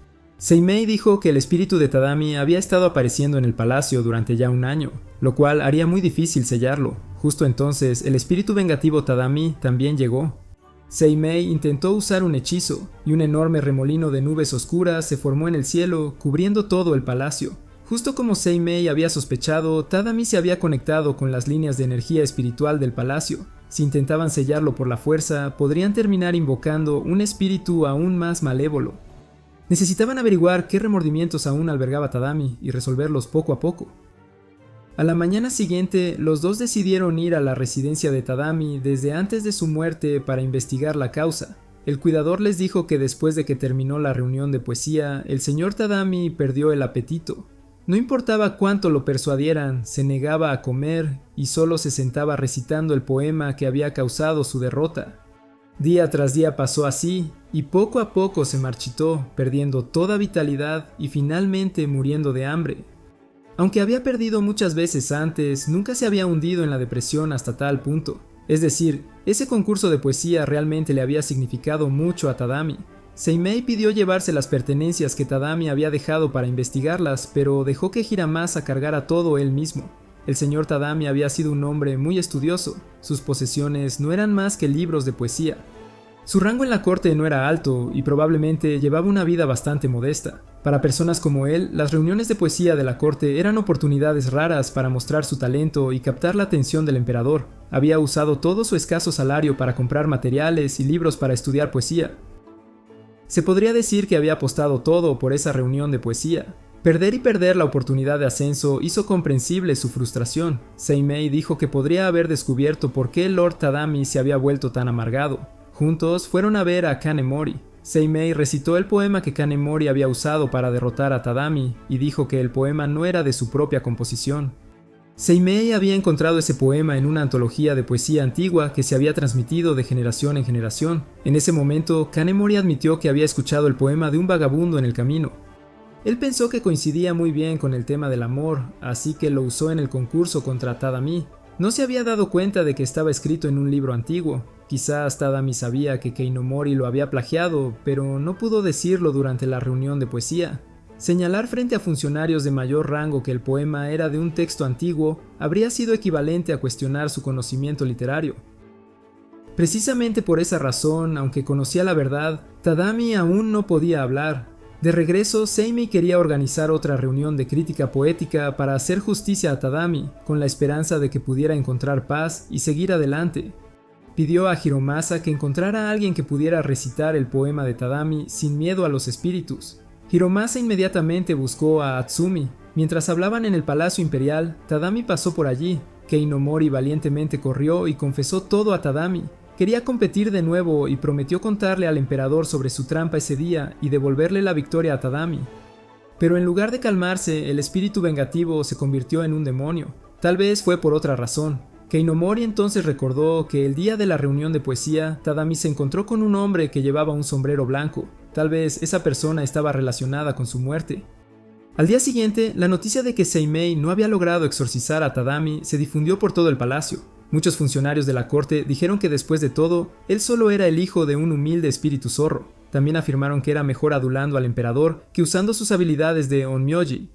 Seimei dijo que el espíritu de Tadami había estado apareciendo en el palacio durante ya un año, lo cual haría muy difícil sellarlo. Justo entonces, el espíritu vengativo Tadami también llegó. Seimei intentó usar un hechizo, y un enorme remolino de nubes oscuras se formó en el cielo, cubriendo todo el palacio. Justo como Seimei había sospechado, Tadami se había conectado con las líneas de energía espiritual del palacio. Si intentaban sellarlo por la fuerza, podrían terminar invocando un espíritu aún más malévolo. Necesitaban averiguar qué remordimientos aún albergaba Tadami y resolverlos poco a poco. A la mañana siguiente, los dos decidieron ir a la residencia de Tadami desde antes de su muerte para investigar la causa. El cuidador les dijo que después de que terminó la reunión de poesía, el señor Tadami perdió el apetito. No importaba cuánto lo persuadieran, se negaba a comer y solo se sentaba recitando el poema que había causado su derrota. Día tras día pasó así, y poco a poco se marchitó, perdiendo toda vitalidad y finalmente muriendo de hambre. Aunque había perdido muchas veces antes, nunca se había hundido en la depresión hasta tal punto. Es decir, ese concurso de poesía realmente le había significado mucho a Tadami. Seimei pidió llevarse las pertenencias que Tadami había dejado para investigarlas, pero dejó que Hiramasa cargara todo él mismo. El señor Tadami había sido un hombre muy estudioso, sus posesiones no eran más que libros de poesía. Su rango en la corte no era alto y probablemente llevaba una vida bastante modesta. Para personas como él, las reuniones de poesía de la corte eran oportunidades raras para mostrar su talento y captar la atención del emperador. Había usado todo su escaso salario para comprar materiales y libros para estudiar poesía. Se podría decir que había apostado todo por esa reunión de poesía. Perder la oportunidad de ascenso hizo comprensible su frustración. Seimei dijo que podría haber descubierto por qué Lord Tadami se había vuelto tan amargado. Juntos fueron a ver a Kanemori. Seimei recitó el poema que Kanemori había usado para derrotar a Tadami y dijo que el poema no era de su propia composición. Seimei había encontrado ese poema en una antología de poesía antigua que se había transmitido de generación en generación. En ese momento, Kanemori admitió que había escuchado el poema de un vagabundo en el camino. Él pensó que coincidía muy bien con el tema del amor, así que lo usó en el concurso contra Tadami. No se había dado cuenta de que estaba escrito en un libro antiguo. Quizás Tadami sabía que Keinomori lo había plagiado, pero no pudo decirlo durante la reunión de poesía. Señalar frente a funcionarios de mayor rango que el poema era de un texto antiguo habría sido equivalente a cuestionar su conocimiento literario. Precisamente por esa razón, aunque conocía la verdad, Tadami aún no podía hablar. De regreso, Seimei quería organizar otra reunión de crítica poética para hacer justicia a Tadami, con la esperanza de que pudiera encontrar paz y seguir adelante. Pidió a Hiromasa que encontrara a alguien que pudiera recitar el poema de Tadami sin miedo a los espíritus. Hiromasa inmediatamente buscó a Atsumi. Mientras hablaban en el Palacio Imperial, Tadami pasó por allí. Keinomori valientemente corrió y confesó todo a Tadami. Quería competir de nuevo y prometió contarle al emperador sobre su trampa ese día y devolverle la victoria a Tadami. Pero en lugar de calmarse, el espíritu vengativo se convirtió en un demonio. Tal vez fue por otra razón. Keinomori entonces recordó que el día de la reunión de poesía, Tadami se encontró con un hombre que llevaba un sombrero blanco. Tal vez esa persona estaba relacionada con su muerte. Al día siguiente, la noticia de que Seimei no había logrado exorcizar a Tadami se difundió por todo el palacio. Muchos funcionarios de la corte dijeron que después de todo, él solo era el hijo de un humilde espíritu zorro. También afirmaron que era mejor adulando al emperador que usando sus habilidades de onmyoji.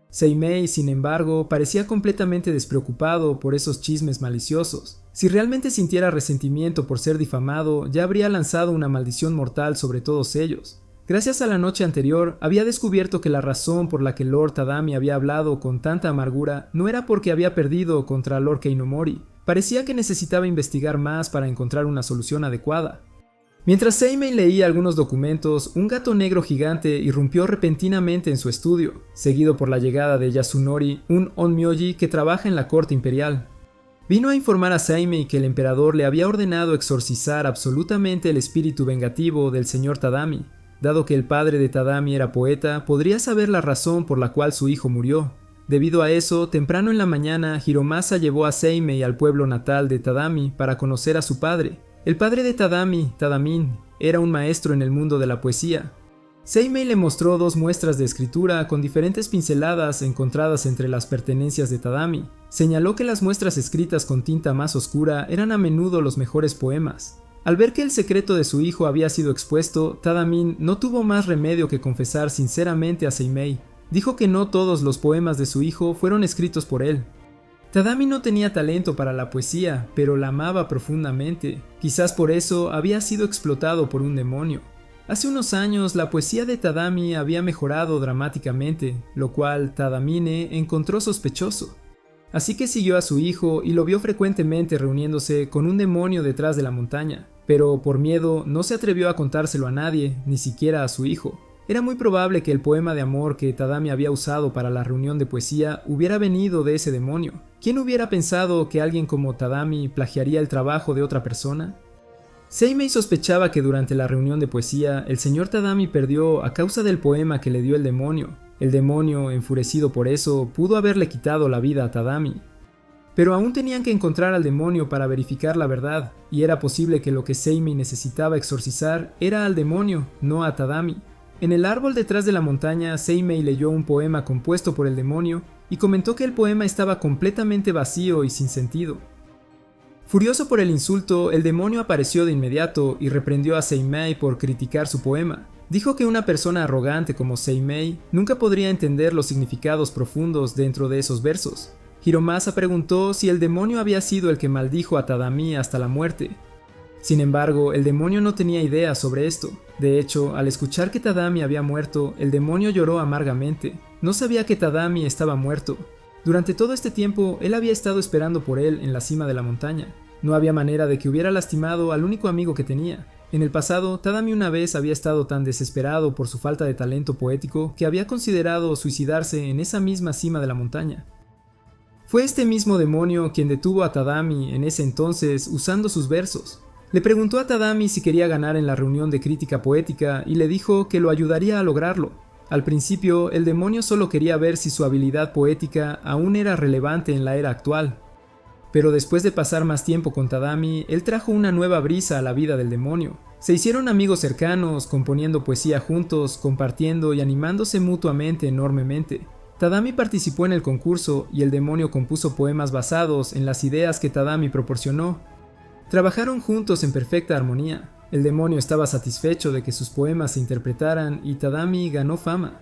Seimei, sin embargo, parecía completamente despreocupado por esos chismes maliciosos. Si realmente sintiera resentimiento por ser difamado, ya habría lanzado una maldición mortal sobre todos ellos. Gracias a la noche anterior, había descubierto que la razón por la que Lord Tadami había hablado con tanta amargura no era porque había perdido contra Lord Keinomori. Parecía que necesitaba investigar más para encontrar una solución adecuada. Mientras Seimei leía algunos documentos, un gato negro gigante irrumpió repentinamente en su estudio, seguido por la llegada de Yasunori, un onmyoji que trabaja en la corte imperial. Vino a informar a Seimei que el emperador le había ordenado exorcizar absolutamente el espíritu vengativo del señor Tadami. Dado que el padre de Tadami era poeta, podría saber la razón por la cual su hijo murió. Debido a eso, temprano en la mañana, Hiromasa llevó a Seimei al pueblo natal de Tadami para conocer a su padre. El padre de Tadami, Tadamin, era un maestro en el mundo de la poesía. Seimei le mostró 2 muestras de escritura con diferentes pinceladas encontradas entre las pertenencias de Tadami. Señaló que las muestras escritas con tinta más oscura eran a menudo los mejores poemas. Al ver que el secreto de su hijo había sido expuesto, Tadamin no tuvo más remedio que confesar sinceramente a Seimei. Dijo que no todos los poemas de su hijo fueron escritos por él. Tadami no tenía talento para la poesía, pero la amaba profundamente. Quizás por eso había sido explotado por un demonio. Hace unos años, la poesía de Tadami había mejorado dramáticamente, lo cual Tadamine encontró sospechoso. Así que siguió a su hijo y lo vio frecuentemente reuniéndose con un demonio detrás de la montaña, pero por miedo no se atrevió a contárselo a nadie, ni siquiera a su hijo. Era muy probable que el poema de amor que Tadami había usado para la reunión de poesía hubiera venido de ese demonio. ¿Quién hubiera pensado que alguien como Tadami plagiaría el trabajo de otra persona? Seimei sospechaba que durante la reunión de poesía el señor Tadami perdió a causa del poema que le dio el demonio. El demonio, enfurecido por eso, pudo haberle quitado la vida a Tadami. Pero aún tenían que encontrar al demonio para verificar la verdad, y era posible que lo que Seimei necesitaba exorcizar era al demonio, no a Tadami. En el árbol detrás de la montaña, Seimei leyó un poema compuesto por el demonio y comentó que el poema estaba completamente vacío y sin sentido. Furioso por el insulto, el demonio apareció de inmediato y reprendió a Seimei por criticar su poema. Dijo que una persona arrogante como Seimei nunca podría entender los significados profundos dentro de esos versos. Hiromasa preguntó si el demonio había sido el que maldijo a Tadami hasta la muerte. Sin embargo, el demonio no tenía idea sobre esto. De hecho, al escuchar que Tadami había muerto, el demonio lloró amargamente. No sabía que Tadami estaba muerto. Durante todo este tiempo, él había estado esperando por él en la cima de la montaña. No había manera de que hubiera lastimado al único amigo que tenía. En el pasado, Tadami una vez había estado tan desesperado por su falta de talento poético que había considerado suicidarse en esa misma cima de la montaña. Fue este mismo demonio quien detuvo a Tadami en ese entonces usando sus versos. Le preguntó a Tadami si quería ganar en la reunión de crítica poética y le dijo que lo ayudaría a lograrlo. Al principio, el demonio solo quería ver si su habilidad poética aún era relevante en la era actual. Pero después de pasar más tiempo con Tadami, él trajo una nueva brisa a la vida del demonio. Se hicieron amigos cercanos, componiendo poesía juntos, compartiendo y animándose mutuamente enormemente. Tadami participó en el concurso y el demonio compuso poemas basados en las ideas que Tadami proporcionó. Trabajaron juntos en perfecta armonía. El demonio estaba satisfecho de que sus poemas se interpretaran y Tadami ganó fama.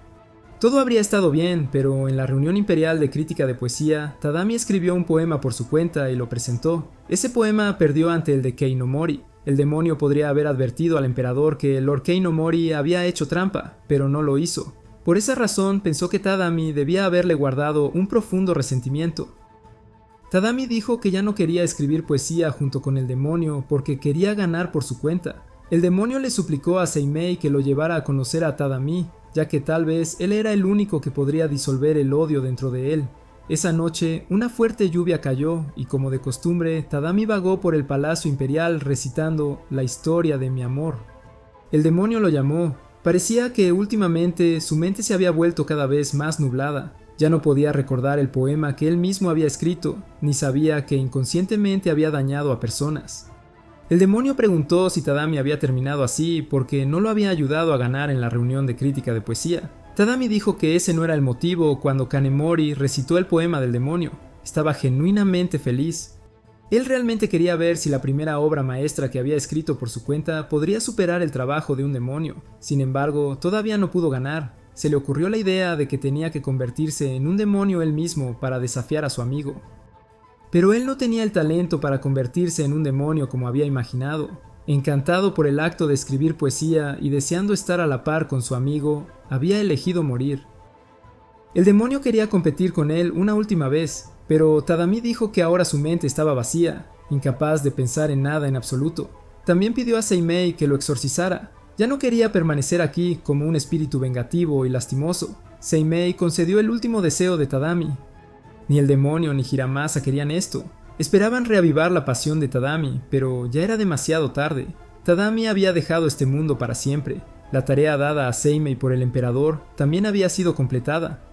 Todo habría estado bien, pero en la reunión imperial de crítica de poesía, Tadami escribió un poema por su cuenta y lo presentó. Ese poema perdió ante el de Keinomori. El demonio podría haber advertido al emperador que Lord Keinomori había hecho trampa, pero no lo hizo. Por esa razón pensó que Tadami debía haberle guardado un profundo resentimiento. Tadami dijo que ya no quería escribir poesía junto con el demonio porque quería ganar por su cuenta. El demonio le suplicó a Seimei que lo llevara a conocer a Tadami, ya que tal vez él era el único que podría disolver el odio dentro de él. Esa noche, una fuerte lluvia cayó y como de costumbre, Tadami vagó por el palacio imperial recitando la historia de mi amor. El demonio lo llamó. Parecía que últimamente su mente se había vuelto cada vez más nublada. Ya no podía recordar el poema que él mismo había escrito, ni sabía que inconscientemente había dañado a personas. El demonio preguntó si Tadami había terminado así porque no lo había ayudado a ganar en la reunión de crítica de poesía. Tadami dijo que ese no era el motivo cuando Kanemori recitó el poema del demonio. Estaba genuinamente feliz. Él realmente quería ver si la primera obra maestra que había escrito por su cuenta podría superar el trabajo de un demonio. Sin embargo, todavía no pudo ganar. Se le ocurrió la idea de que tenía que convertirse en un demonio él mismo para desafiar a su amigo. Pero él no tenía el talento para convertirse en un demonio como había imaginado. Encantado por el acto de escribir poesía y deseando estar a la par con su amigo, había elegido morir. El demonio quería competir con él una última vez, pero Tadami dijo que ahora su mente estaba vacía, incapaz de pensar en nada en absoluto. También pidió a Seimei que lo exorcizara. Ya no quería permanecer aquí como un espíritu vengativo y lastimoso. Seimei concedió el último deseo de Tadami. Ni el demonio ni Hiramasa querían esto. Esperaban reavivar la pasión de Tadami, pero ya era demasiado tarde. Tadami había dejado este mundo para siempre. La tarea dada a Seimei por el emperador también había sido completada.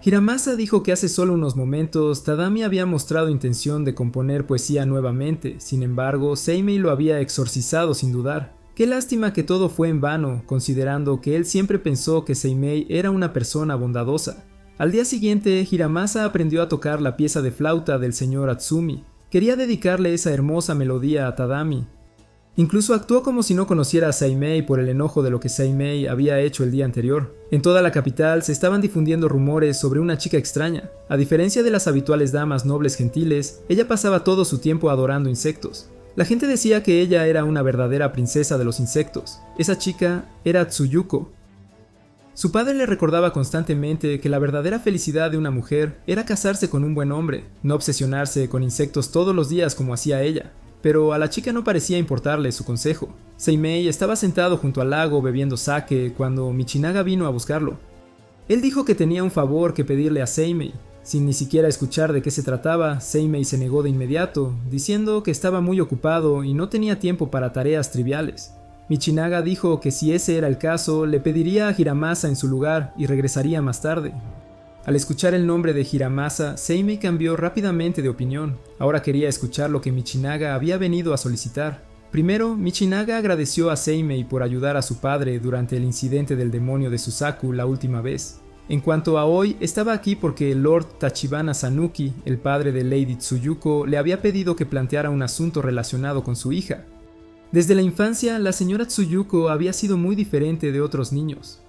Hiramasa dijo que hace solo unos momentos Tadami había mostrado intención de componer poesía nuevamente, sin embargo, Seimei lo había exorcizado sin dudar. Qué lástima que todo fue en vano, considerando que él siempre pensó que Seimei era una persona bondadosa. Al día siguiente, Hiramasa aprendió a tocar la pieza de flauta del señor Atsumi. Quería dedicarle esa hermosa melodía a Tadami. Incluso actuó como si no conociera a Seimei por el enojo de lo que Seimei había hecho el día anterior. En toda la capital se estaban difundiendo rumores sobre una chica extraña. A diferencia de las habituales damas nobles gentiles, ella pasaba todo su tiempo adorando insectos. La gente decía que ella era una verdadera princesa de los insectos. Esa chica era Tsuyuko. Su padre le recordaba constantemente que la verdadera felicidad de una mujer era casarse con un buen hombre, no obsesionarse con insectos todos los días como hacía ella. Pero a la chica no parecía importarle su consejo. Seimei estaba sentado junto al lago bebiendo sake cuando Michinaga vino a buscarlo. Él dijo que tenía un favor que pedirle a Seimei. Sin ni siquiera escuchar de qué se trataba, Seimei se negó de inmediato, diciendo que estaba muy ocupado y no tenía tiempo para tareas triviales. Michinaga dijo que si ese era el caso, le pediría a Hiramasa en su lugar y regresaría más tarde. Al escuchar el nombre de Hiramasa, Seimei cambió rápidamente de opinión. Ahora quería escuchar lo que Michinaga había venido a solicitar. Primero, Michinaga agradeció a Seimei por ayudar a su padre durante el incidente del demonio de Susaku la última vez. En cuanto a Aoi, estaba aquí porque Lord Tachibana Sanuki, el padre de Lady Tsuyuko, le había pedido que planteara un asunto relacionado con su hija. Desde la infancia, la señora Tsuyuko había sido muy diferente de otros niños.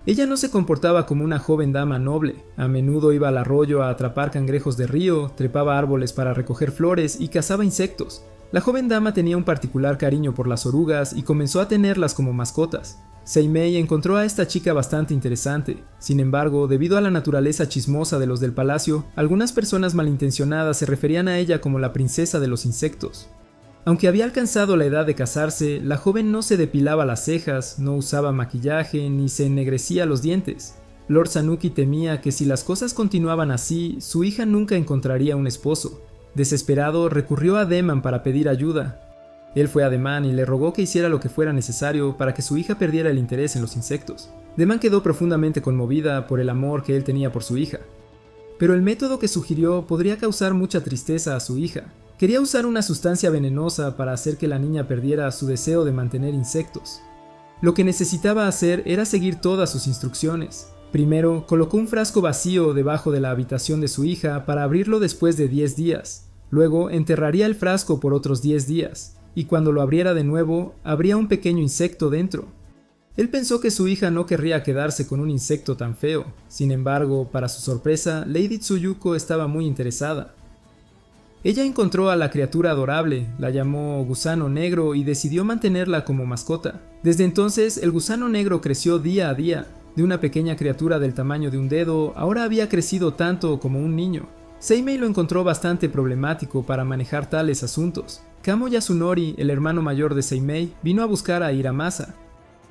Ella no se comportaba como una joven dama noble. A menudo iba al arroyo a atrapar cangrejos de río, trepaba árboles para recoger flores y cazaba insectos. La joven dama tenía un particular cariño por las orugas y comenzó a tenerlas como mascotas. Seimei encontró a esta chica bastante interesante. Sin embargo, debido a la naturaleza chismosa de los del palacio, algunas personas malintencionadas se referían a ella como la princesa de los insectos. Aunque había alcanzado la edad de casarse, la joven no se depilaba las cejas, no usaba maquillaje ni se ennegrecía los dientes. Lord Sanuki temía que si las cosas continuaban así, su hija nunca encontraría un esposo. Desesperado, recurrió a Deman para pedir ayuda. Él fue a Deman y le rogó que hiciera lo que fuera necesario para que su hija perdiera el interés en los insectos. Deman quedó profundamente conmovida por el amor que él tenía por su hija. Pero el método que sugirió podría causar mucha tristeza a su hija. Quería usar una sustancia venenosa para hacer que la niña perdiera su deseo de mantener insectos. Lo que necesitaba hacer era seguir todas sus instrucciones. Primero, colocó un frasco vacío debajo de la habitación de su hija para abrirlo después de 10 días. Luego, enterraría el frasco por otros 10 días, y cuando lo abriera de nuevo, habría un pequeño insecto dentro. Él pensó que su hija no querría quedarse con un insecto tan feo. Sin embargo, para su sorpresa, Lady Tsuyuko estaba muy interesada. Ella encontró a la criatura adorable, la llamó Gusano Negro y decidió mantenerla como mascota. Desde entonces, el gusano negro creció día a día. De una pequeña criatura del tamaño de un dedo, ahora había crecido tanto como un niño. Seimei lo encontró bastante problemático para manejar tales asuntos. Kamo Yasunori, el hermano mayor de Seimei, vino a buscar a Hiramasa.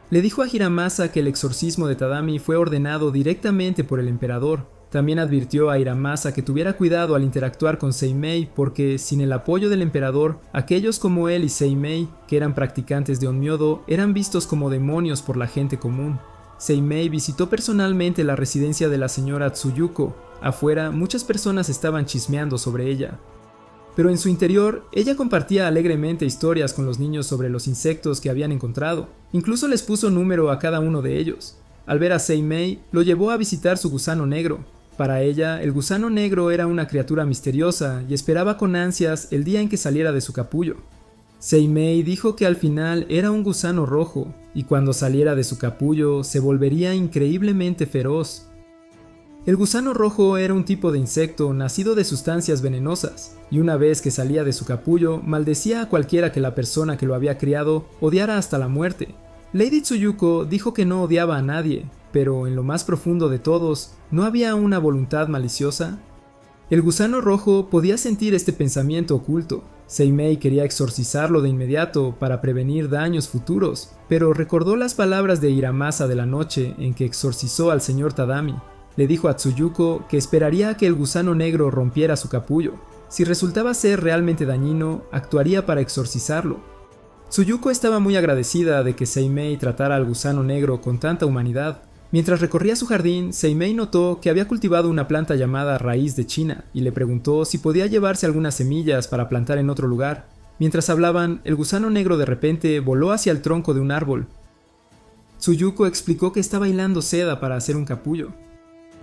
Le dijo a Hiramasa que el exorcismo de Tadami fue ordenado directamente por el emperador. También advirtió a Hiramasa que tuviera cuidado al interactuar con Seimei porque, sin el apoyo del emperador, aquellos como él y Seimei, que eran practicantes de Onmyodo, eran vistos como demonios por la gente común. Seimei visitó personalmente la residencia de la señora Tsuyuko. Afuera, muchas personas estaban chismeando sobre ella. Pero en su interior, ella compartía alegremente historias con los niños sobre los insectos que habían encontrado. Incluso les puso número a cada uno de ellos. Al ver a Seimei, lo llevó a visitar su gusano negro. Para ella, el gusano negro era una criatura misteriosa y esperaba con ansias el día en que saliera de su capullo. Seimei dijo que al final era un gusano rojo, y cuando saliera de su capullo se volvería increíblemente feroz. El gusano rojo era un tipo de insecto nacido de sustancias venenosas, y una vez que salía de su capullo, maldecía a cualquiera que la persona que lo había criado odiara hasta la muerte. Lady Tsuyuko dijo que no odiaba a nadie, pero en lo más profundo de todos, ¿no había una voluntad maliciosa? El gusano rojo podía sentir este pensamiento oculto. Seimei quería exorcizarlo de inmediato para prevenir daños futuros, pero recordó las palabras de Hiramasa de la noche en que exorcizó al señor Tadami. Le dijo a Tsuyuko que esperaría a que el gusano negro rompiera su capullo. Si resultaba ser realmente dañino, actuaría para exorcizarlo. Tsuyuko estaba muy agradecida de que Seimei tratara al gusano negro con tanta humanidad. Mientras recorría su jardín, Seimei notó que había cultivado una planta llamada raíz de China y le preguntó si podía llevarse algunas semillas para plantar en otro lugar. Mientras hablaban, el gusano negro de repente voló hacia el tronco de un árbol. Tsuyuko explicó que estaba hilando seda para hacer un capullo.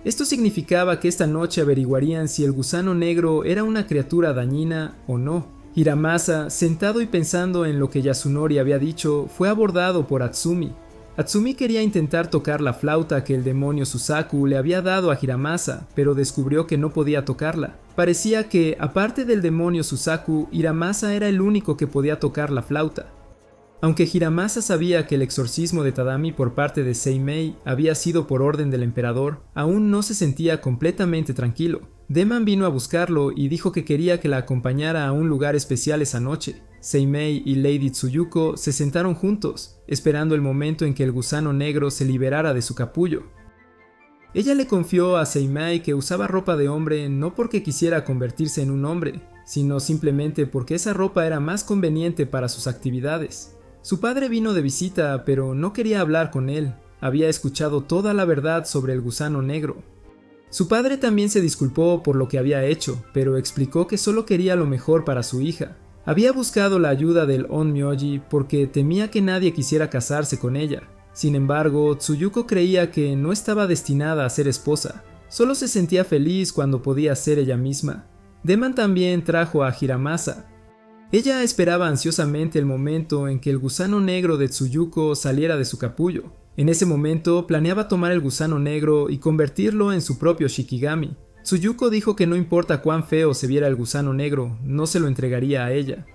Esto significaba que esta noche averiguarían si el gusano negro era una criatura dañina o no. Hiramasa, sentado y pensando en lo que Yasunori había dicho, fue abordado por Atsumi. Atsumi quería intentar tocar la flauta que el demonio Susaku le había dado a Hiramasa, pero descubrió que no podía tocarla. Parecía que, aparte del demonio Susaku, Hiramasa era el único que podía tocar la flauta. Aunque Hiramasa sabía que el exorcismo de Tadami por parte de Seimei había sido por orden del emperador, aún no se sentía completamente tranquilo. Deman vino a buscarlo y dijo que quería que la acompañara a un lugar especial esa noche. Seimei y Lady Tsuyuko se sentaron juntos, esperando el momento en que el gusano negro se liberara de su capullo. Ella le confió a Seimei que usaba ropa de hombre no porque quisiera convertirse en un hombre, sino simplemente porque esa ropa era más conveniente para sus actividades. Su padre vino de visita, pero no quería hablar con él. Había escuchado toda la verdad sobre el gusano negro. Su padre también se disculpó por lo que había hecho, pero explicó que solo quería lo mejor para su hija. Había buscado la ayuda del Onmyoji porque temía que nadie quisiera casarse con ella. Sin embargo, Tsuyuko creía que no estaba destinada a ser esposa. Solo se sentía feliz cuando podía ser ella misma. Deman también trajo a Hiramasa. Ella esperaba ansiosamente el momento en que el gusano negro de Tsuyuko saliera de su capullo. En ese momento planeaba tomar el gusano negro y convertirlo en su propio Shikigami. Tsuyuko dijo que no importa cuán feo se viera el gusano negro, no se lo entregaría a ella.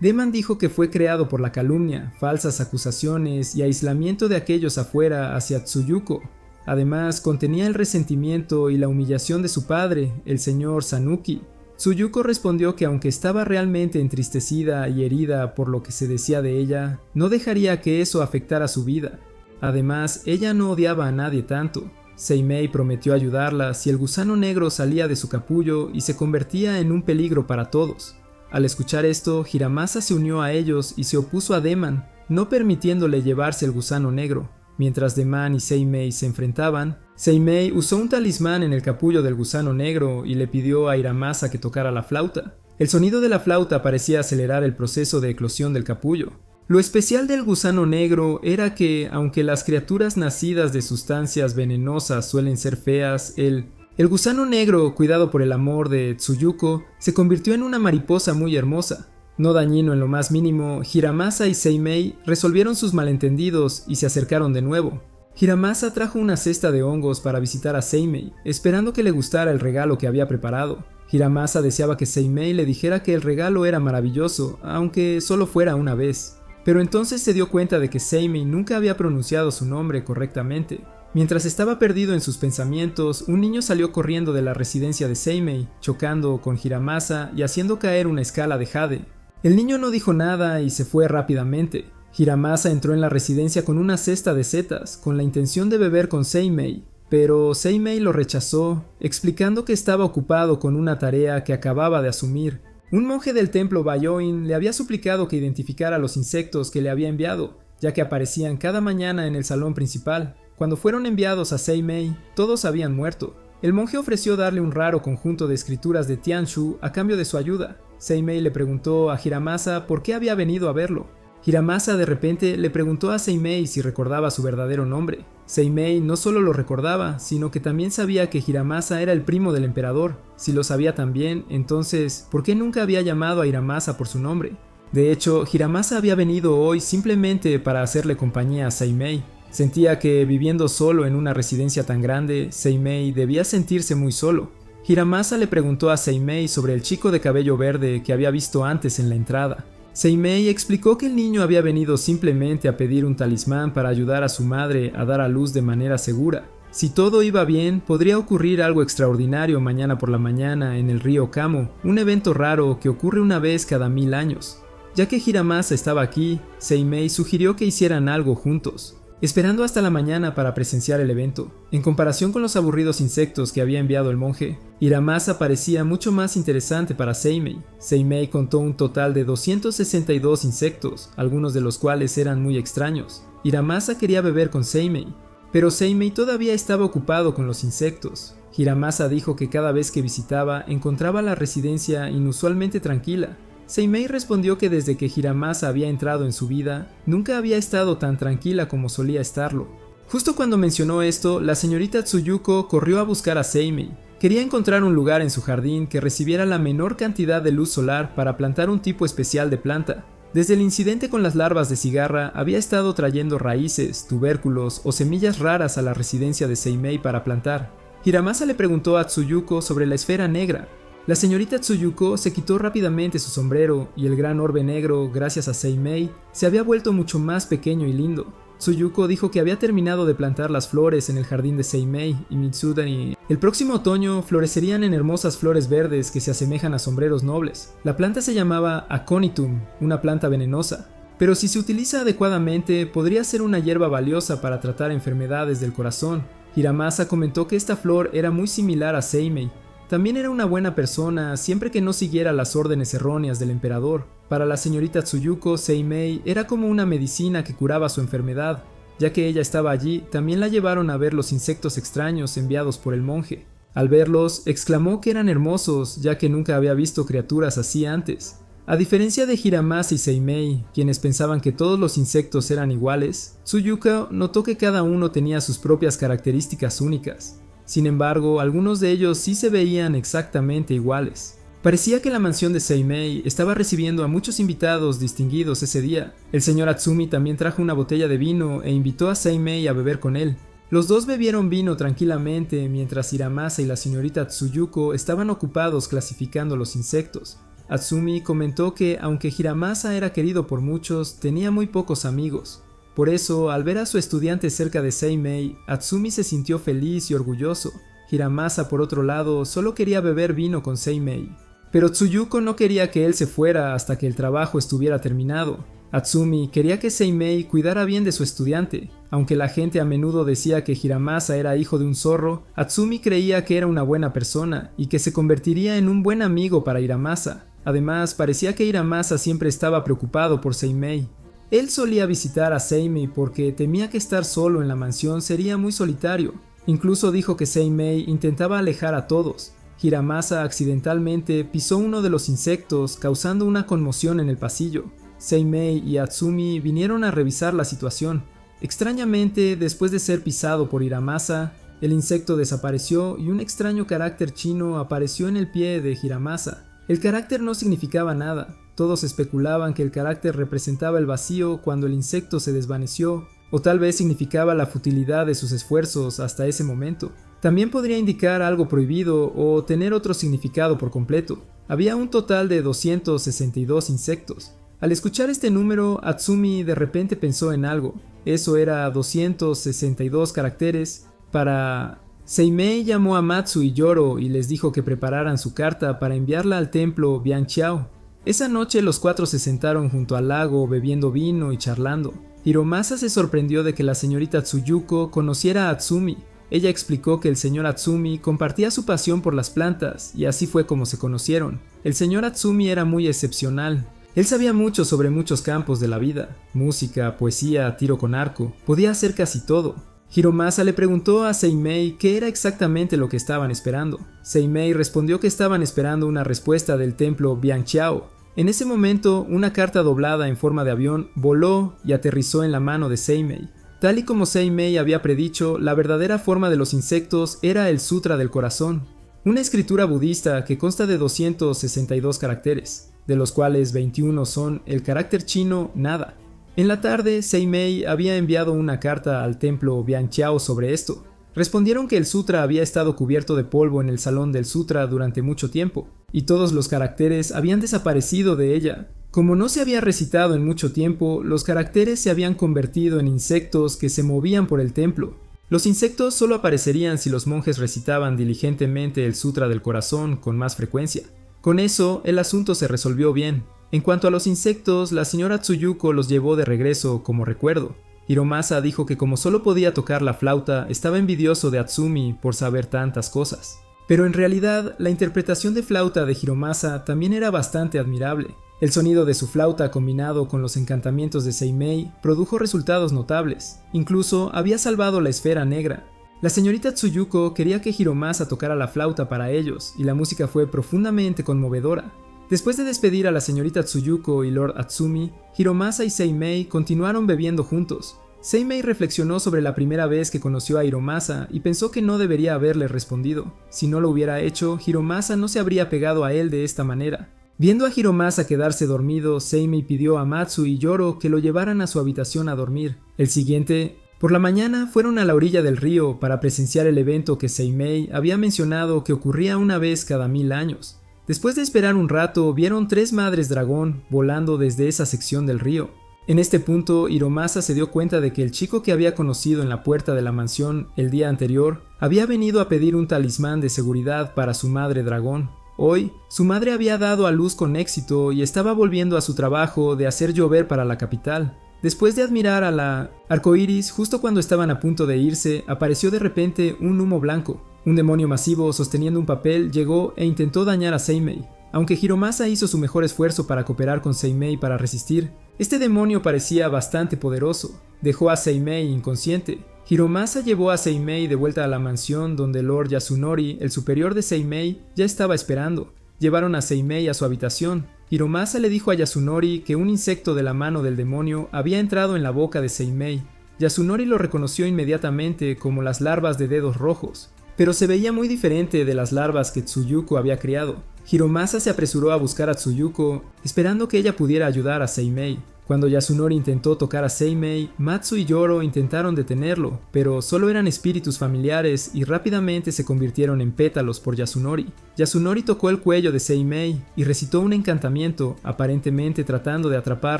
Deman dijo que fue creado por la calumnia, falsas acusaciones y aislamiento de aquellos afuera hacia Tsuyuko. Además, contenía el resentimiento y la humillación de su padre, el señor Sanuki. Tsuyuko respondió que aunque estaba realmente entristecida y herida por lo que se decía de ella, no dejaría que eso afectara su vida. Además, ella no odiaba a nadie tanto. Seimei prometió ayudarla si el gusano negro salía de su capullo y se convertía en un peligro para todos. Al escuchar esto, Hiramasa se unió a ellos y se opuso a Deman, no permitiéndole llevarse el gusano negro. Mientras Deman y Seimei se enfrentaban, Seimei usó un talismán en el capullo del gusano negro y le pidió a Hiramasa que tocara la flauta. El sonido de la flauta parecía acelerar el proceso de eclosión del capullo. Lo especial del gusano negro era que, aunque las criaturas nacidas de sustancias venenosas suelen ser feas, el gusano negro, cuidado por el amor de Tsuyuko, se convirtió en una mariposa muy hermosa. No dañino en lo más mínimo, Hiramasa y Seimei resolvieron sus malentendidos y se acercaron de nuevo. Hiramasa trajo una cesta de hongos para visitar a Seimei, esperando que le gustara el regalo que había preparado. Hiramasa deseaba que Seimei le dijera que el regalo era maravilloso, aunque solo fuera una vez. Pero entonces se dio cuenta de que Seimei nunca había pronunciado su nombre correctamente. Mientras estaba perdido en sus pensamientos, un niño salió corriendo de la residencia de Seimei, chocando con Hiramasa y haciendo caer una escala de jade. El niño no dijo nada y se fue rápidamente. Hiramasa entró en la residencia con una cesta de setas, con la intención de beber con Seimei, pero Seimei lo rechazó, explicando que estaba ocupado con una tarea que acababa de asumir. Un monje del templo Bayoin le había suplicado que identificara los insectos que le había enviado, ya que aparecían cada mañana en el salón principal. Cuando fueron enviados a Seimei, todos habían muerto. El monje ofreció darle un raro conjunto de escrituras de Tianshu a cambio de su ayuda. Seimei le preguntó a Hiramasa por qué había venido a verlo. Hiramasa de repente le preguntó a Seimei si recordaba su verdadero nombre. Seimei no solo lo recordaba, sino que también sabía que Hiramasa era el primo del emperador. Si lo sabía también, entonces, ¿por qué nunca había llamado a Hiramasa por su nombre? De hecho, Hiramasa había venido hoy simplemente para hacerle compañía a Seimei. Sentía que, viviendo solo en una residencia tan grande, Seimei debía sentirse muy solo. Hiramasa le preguntó a Seimei sobre el chico de cabello verde que había visto antes en la entrada. Seimei explicó que el niño había venido simplemente a pedir un talismán para ayudar a su madre a dar a luz de manera segura. Si todo iba bien, podría ocurrir algo extraordinario mañana por la mañana en el río Kamo, un evento raro que ocurre una vez cada 1000 años. Ya que Hiramasa estaba aquí, Seimei sugirió que hicieran algo juntos, esperando hasta la mañana para presenciar el evento. En comparación con los aburridos insectos que había enviado el monje, Hiramasa parecía mucho más interesante para Seimei. Seimei contó un total de 262 insectos, algunos de los cuales eran muy extraños. Hiramasa quería beber con Seimei, pero Seimei todavía estaba ocupado con los insectos. Hiramasa dijo que cada vez que visitaba encontraba la residencia inusualmente tranquila. Seimei respondió que desde que Hiramasa había entrado en su vida, nunca había estado tan tranquila como solía estarlo. Justo cuando mencionó esto, la señorita Tsuyuko corrió a buscar a Seimei. Quería encontrar un lugar en su jardín que recibiera la menor cantidad de luz solar para plantar un tipo especial de planta. Desde el incidente con las larvas de cigarra, había estado trayendo raíces, tubérculos o semillas raras a la residencia de Seimei para plantar. Hiramasa le preguntó a Tsuyuko sobre la esfera negra. La señorita Tsuyuko se quitó rápidamente su sombrero y el gran orbe negro, gracias a Seimei, se había vuelto mucho más pequeño y lindo. Tsuyuko dijo que había terminado de plantar las flores en el jardín de Seimei y Mitsuda y el próximo otoño florecerían en hermosas flores verdes que se asemejan a sombreros nobles. La planta se llamaba Aconitum, una planta venenosa, pero si se utiliza adecuadamente podría ser una hierba valiosa para tratar enfermedades del corazón. Hiramasa comentó que esta flor era muy similar a Seimei. También era una buena persona siempre que no siguiera las órdenes erróneas del emperador. Para la señorita Tsuyuko, Seimei era como una medicina que curaba su enfermedad. Ya que ella estaba allí, también la llevaron a ver los insectos extraños enviados por el monje. Al verlos, exclamó que eran hermosos, ya que nunca había visto criaturas así antes. A diferencia de Hiramasa y Seimei, quienes pensaban que todos los insectos eran iguales, Tsuyuko notó que cada uno tenía sus propias características únicas. Sin embargo, algunos de ellos sí se veían exactamente iguales. Parecía que la mansión de Seimei estaba recibiendo a muchos invitados distinguidos ese día. El señor Atsumi también trajo una botella de vino e invitó a Seimei a beber con él. Los dos bebieron vino tranquilamente mientras Hiramasa y la señorita Tsuyuko estaban ocupados clasificando los insectos. Atsumi comentó que aunque Hiramasa era querido por muchos, tenía muy pocos amigos. Por eso, al ver a su estudiante cerca de Seimei, Atsumi se sintió feliz y orgulloso. Hiramasa, por otro lado, solo quería beber vino con Seimei. Pero Tsuyuko no quería que él se fuera hasta que el trabajo estuviera terminado. Atsumi quería que Seimei cuidara bien de su estudiante. Aunque la gente a menudo decía que Hiramasa era hijo de un zorro, Atsumi creía que era una buena persona y que se convertiría en un buen amigo para Hiramasa. Además, parecía que Hiramasa siempre estaba preocupado por Seimei. Él solía visitar a Seimei porque temía que estar solo en la mansión sería muy solitario. Incluso dijo que Seimei intentaba alejar a todos. Hiramasa accidentalmente pisó uno de los insectos, causando una conmoción en el pasillo. Seimei y Atsumi vinieron a revisar la situación. Extrañamente, después de ser pisado por Hiramasa, el insecto desapareció y un extraño carácter chino apareció en el pie de Hiramasa. El carácter no significaba nada. Todos especulaban que el carácter representaba el vacío cuando el insecto se desvaneció, o tal vez significaba la futilidad de sus esfuerzos hasta ese momento. También podría indicar algo prohibido o tener otro significado por completo. Había un total de 262 insectos. Al escuchar este número, Atsumi de repente pensó en algo. Eso era 262 caracteres para... Seimei llamó a Matsu y Yoro y les dijo que prepararan su carta para enviarla al templo Bianqiao. Esa noche los cuatro se sentaron junto al lago bebiendo vino y charlando. Hiromasa se sorprendió de que la señorita Tsuyuko conociera a Atsumi. Ella explicó que el señor Atsumi compartía su pasión por las plantas y así fue como se conocieron. El señor Atsumi era muy excepcional. Él sabía mucho sobre muchos campos de la vida: música, poesía, tiro con arco. Podía hacer casi todo. Hiromasa le preguntó a Seimei qué era exactamente lo que estaban esperando. Seimei respondió que estaban esperando una respuesta del templo Bianqiao. En ese momento, una carta doblada en forma de avión voló y aterrizó en la mano de Seimei. Tal y como Seimei había predicho, la verdadera forma de los insectos era el Sutra del Corazón, una escritura budista que consta de 262 caracteres, de los cuales 21 son el carácter chino nada. En la tarde, Seimei había enviado una carta al templo Bianqiao sobre esto. Respondieron que el sutra había estado cubierto de polvo en el salón del sutra durante mucho tiempo, y todos los caracteres habían desaparecido de ella. Como no se había recitado en mucho tiempo, los caracteres se habían convertido en insectos que se movían por el templo. Los insectos solo aparecerían si los monjes recitaban diligentemente el Sutra del Corazón con más frecuencia. Con eso, el asunto se resolvió bien. En cuanto a los insectos, la señora Tsuyuko los llevó de regreso como recuerdo. Hiromasa dijo que como solo podía tocar la flauta, estaba envidioso de Atsumi por saber tantas cosas. Pero en realidad, la interpretación de flauta de Hiromasa también era bastante admirable. El sonido de su flauta combinado con los encantamientos de Seimei produjo resultados notables. Incluso había salvado la esfera negra. La señorita Tsuyuko quería que Hiromasa tocara la flauta para ellos, y la música fue profundamente conmovedora. Después de despedir a la señorita Tsuyuko y Lord Atsumi, Hiromasa y Seimei continuaron bebiendo juntos. Seimei reflexionó sobre la primera vez que conoció a Hiromasa y pensó que no debería haberle respondido. Si no lo hubiera hecho, Hiromasa no se habría pegado a él de esta manera. Viendo a Hiromasa quedarse dormido, Seimei pidió a Matsu y Yoro que lo llevaran a su habitación a dormir. El siguiente, por la mañana, fueron a la orilla del río para presenciar el evento que Seimei había mencionado que ocurría una vez cada 1000 años. Después de esperar un rato, vieron 3 madres dragón volando desde esa sección del río. En este punto, Hiromasa se dio cuenta de que el chico que había conocido en la puerta de la mansión el día anterior había venido a pedir un talismán de seguridad para su madre dragón. Hoy, su madre había dado a luz con éxito y estaba volviendo a su trabajo de hacer llover para la capital. Después de admirar a la arcoíris, justo cuando estaban a punto de irse, apareció de repente un humo blanco. Un demonio masivo sosteniendo un papel llegó e intentó dañar a Seimei. Aunque Hiromasa hizo su mejor esfuerzo para cooperar con Seimei para resistir, este demonio parecía bastante poderoso. Dejó a Seimei inconsciente. Hiromasa llevó a Seimei de vuelta a la mansión donde Lord Yasunori, el superior de Seimei, ya estaba esperando. Llevaron a Seimei a su habitación. Hiromasa le dijo a Yasunori que un insecto de la mano del demonio había entrado en la boca de Seimei. Yasunori lo reconoció inmediatamente como las larvas de dedos rojos, pero se veía muy diferente de las larvas que Tsuyuko había criado. Hiromasa se apresuró a buscar a Tsuyuko, esperando que ella pudiera ayudar a Seimei. Cuando Yasunori intentó tocar a Seimei, Matsu y Yoro intentaron detenerlo, pero solo eran espíritus familiares y rápidamente se convirtieron en pétalos por Yasunori. Yasunori tocó el cuello de Seimei y recitó un encantamiento, aparentemente tratando de atrapar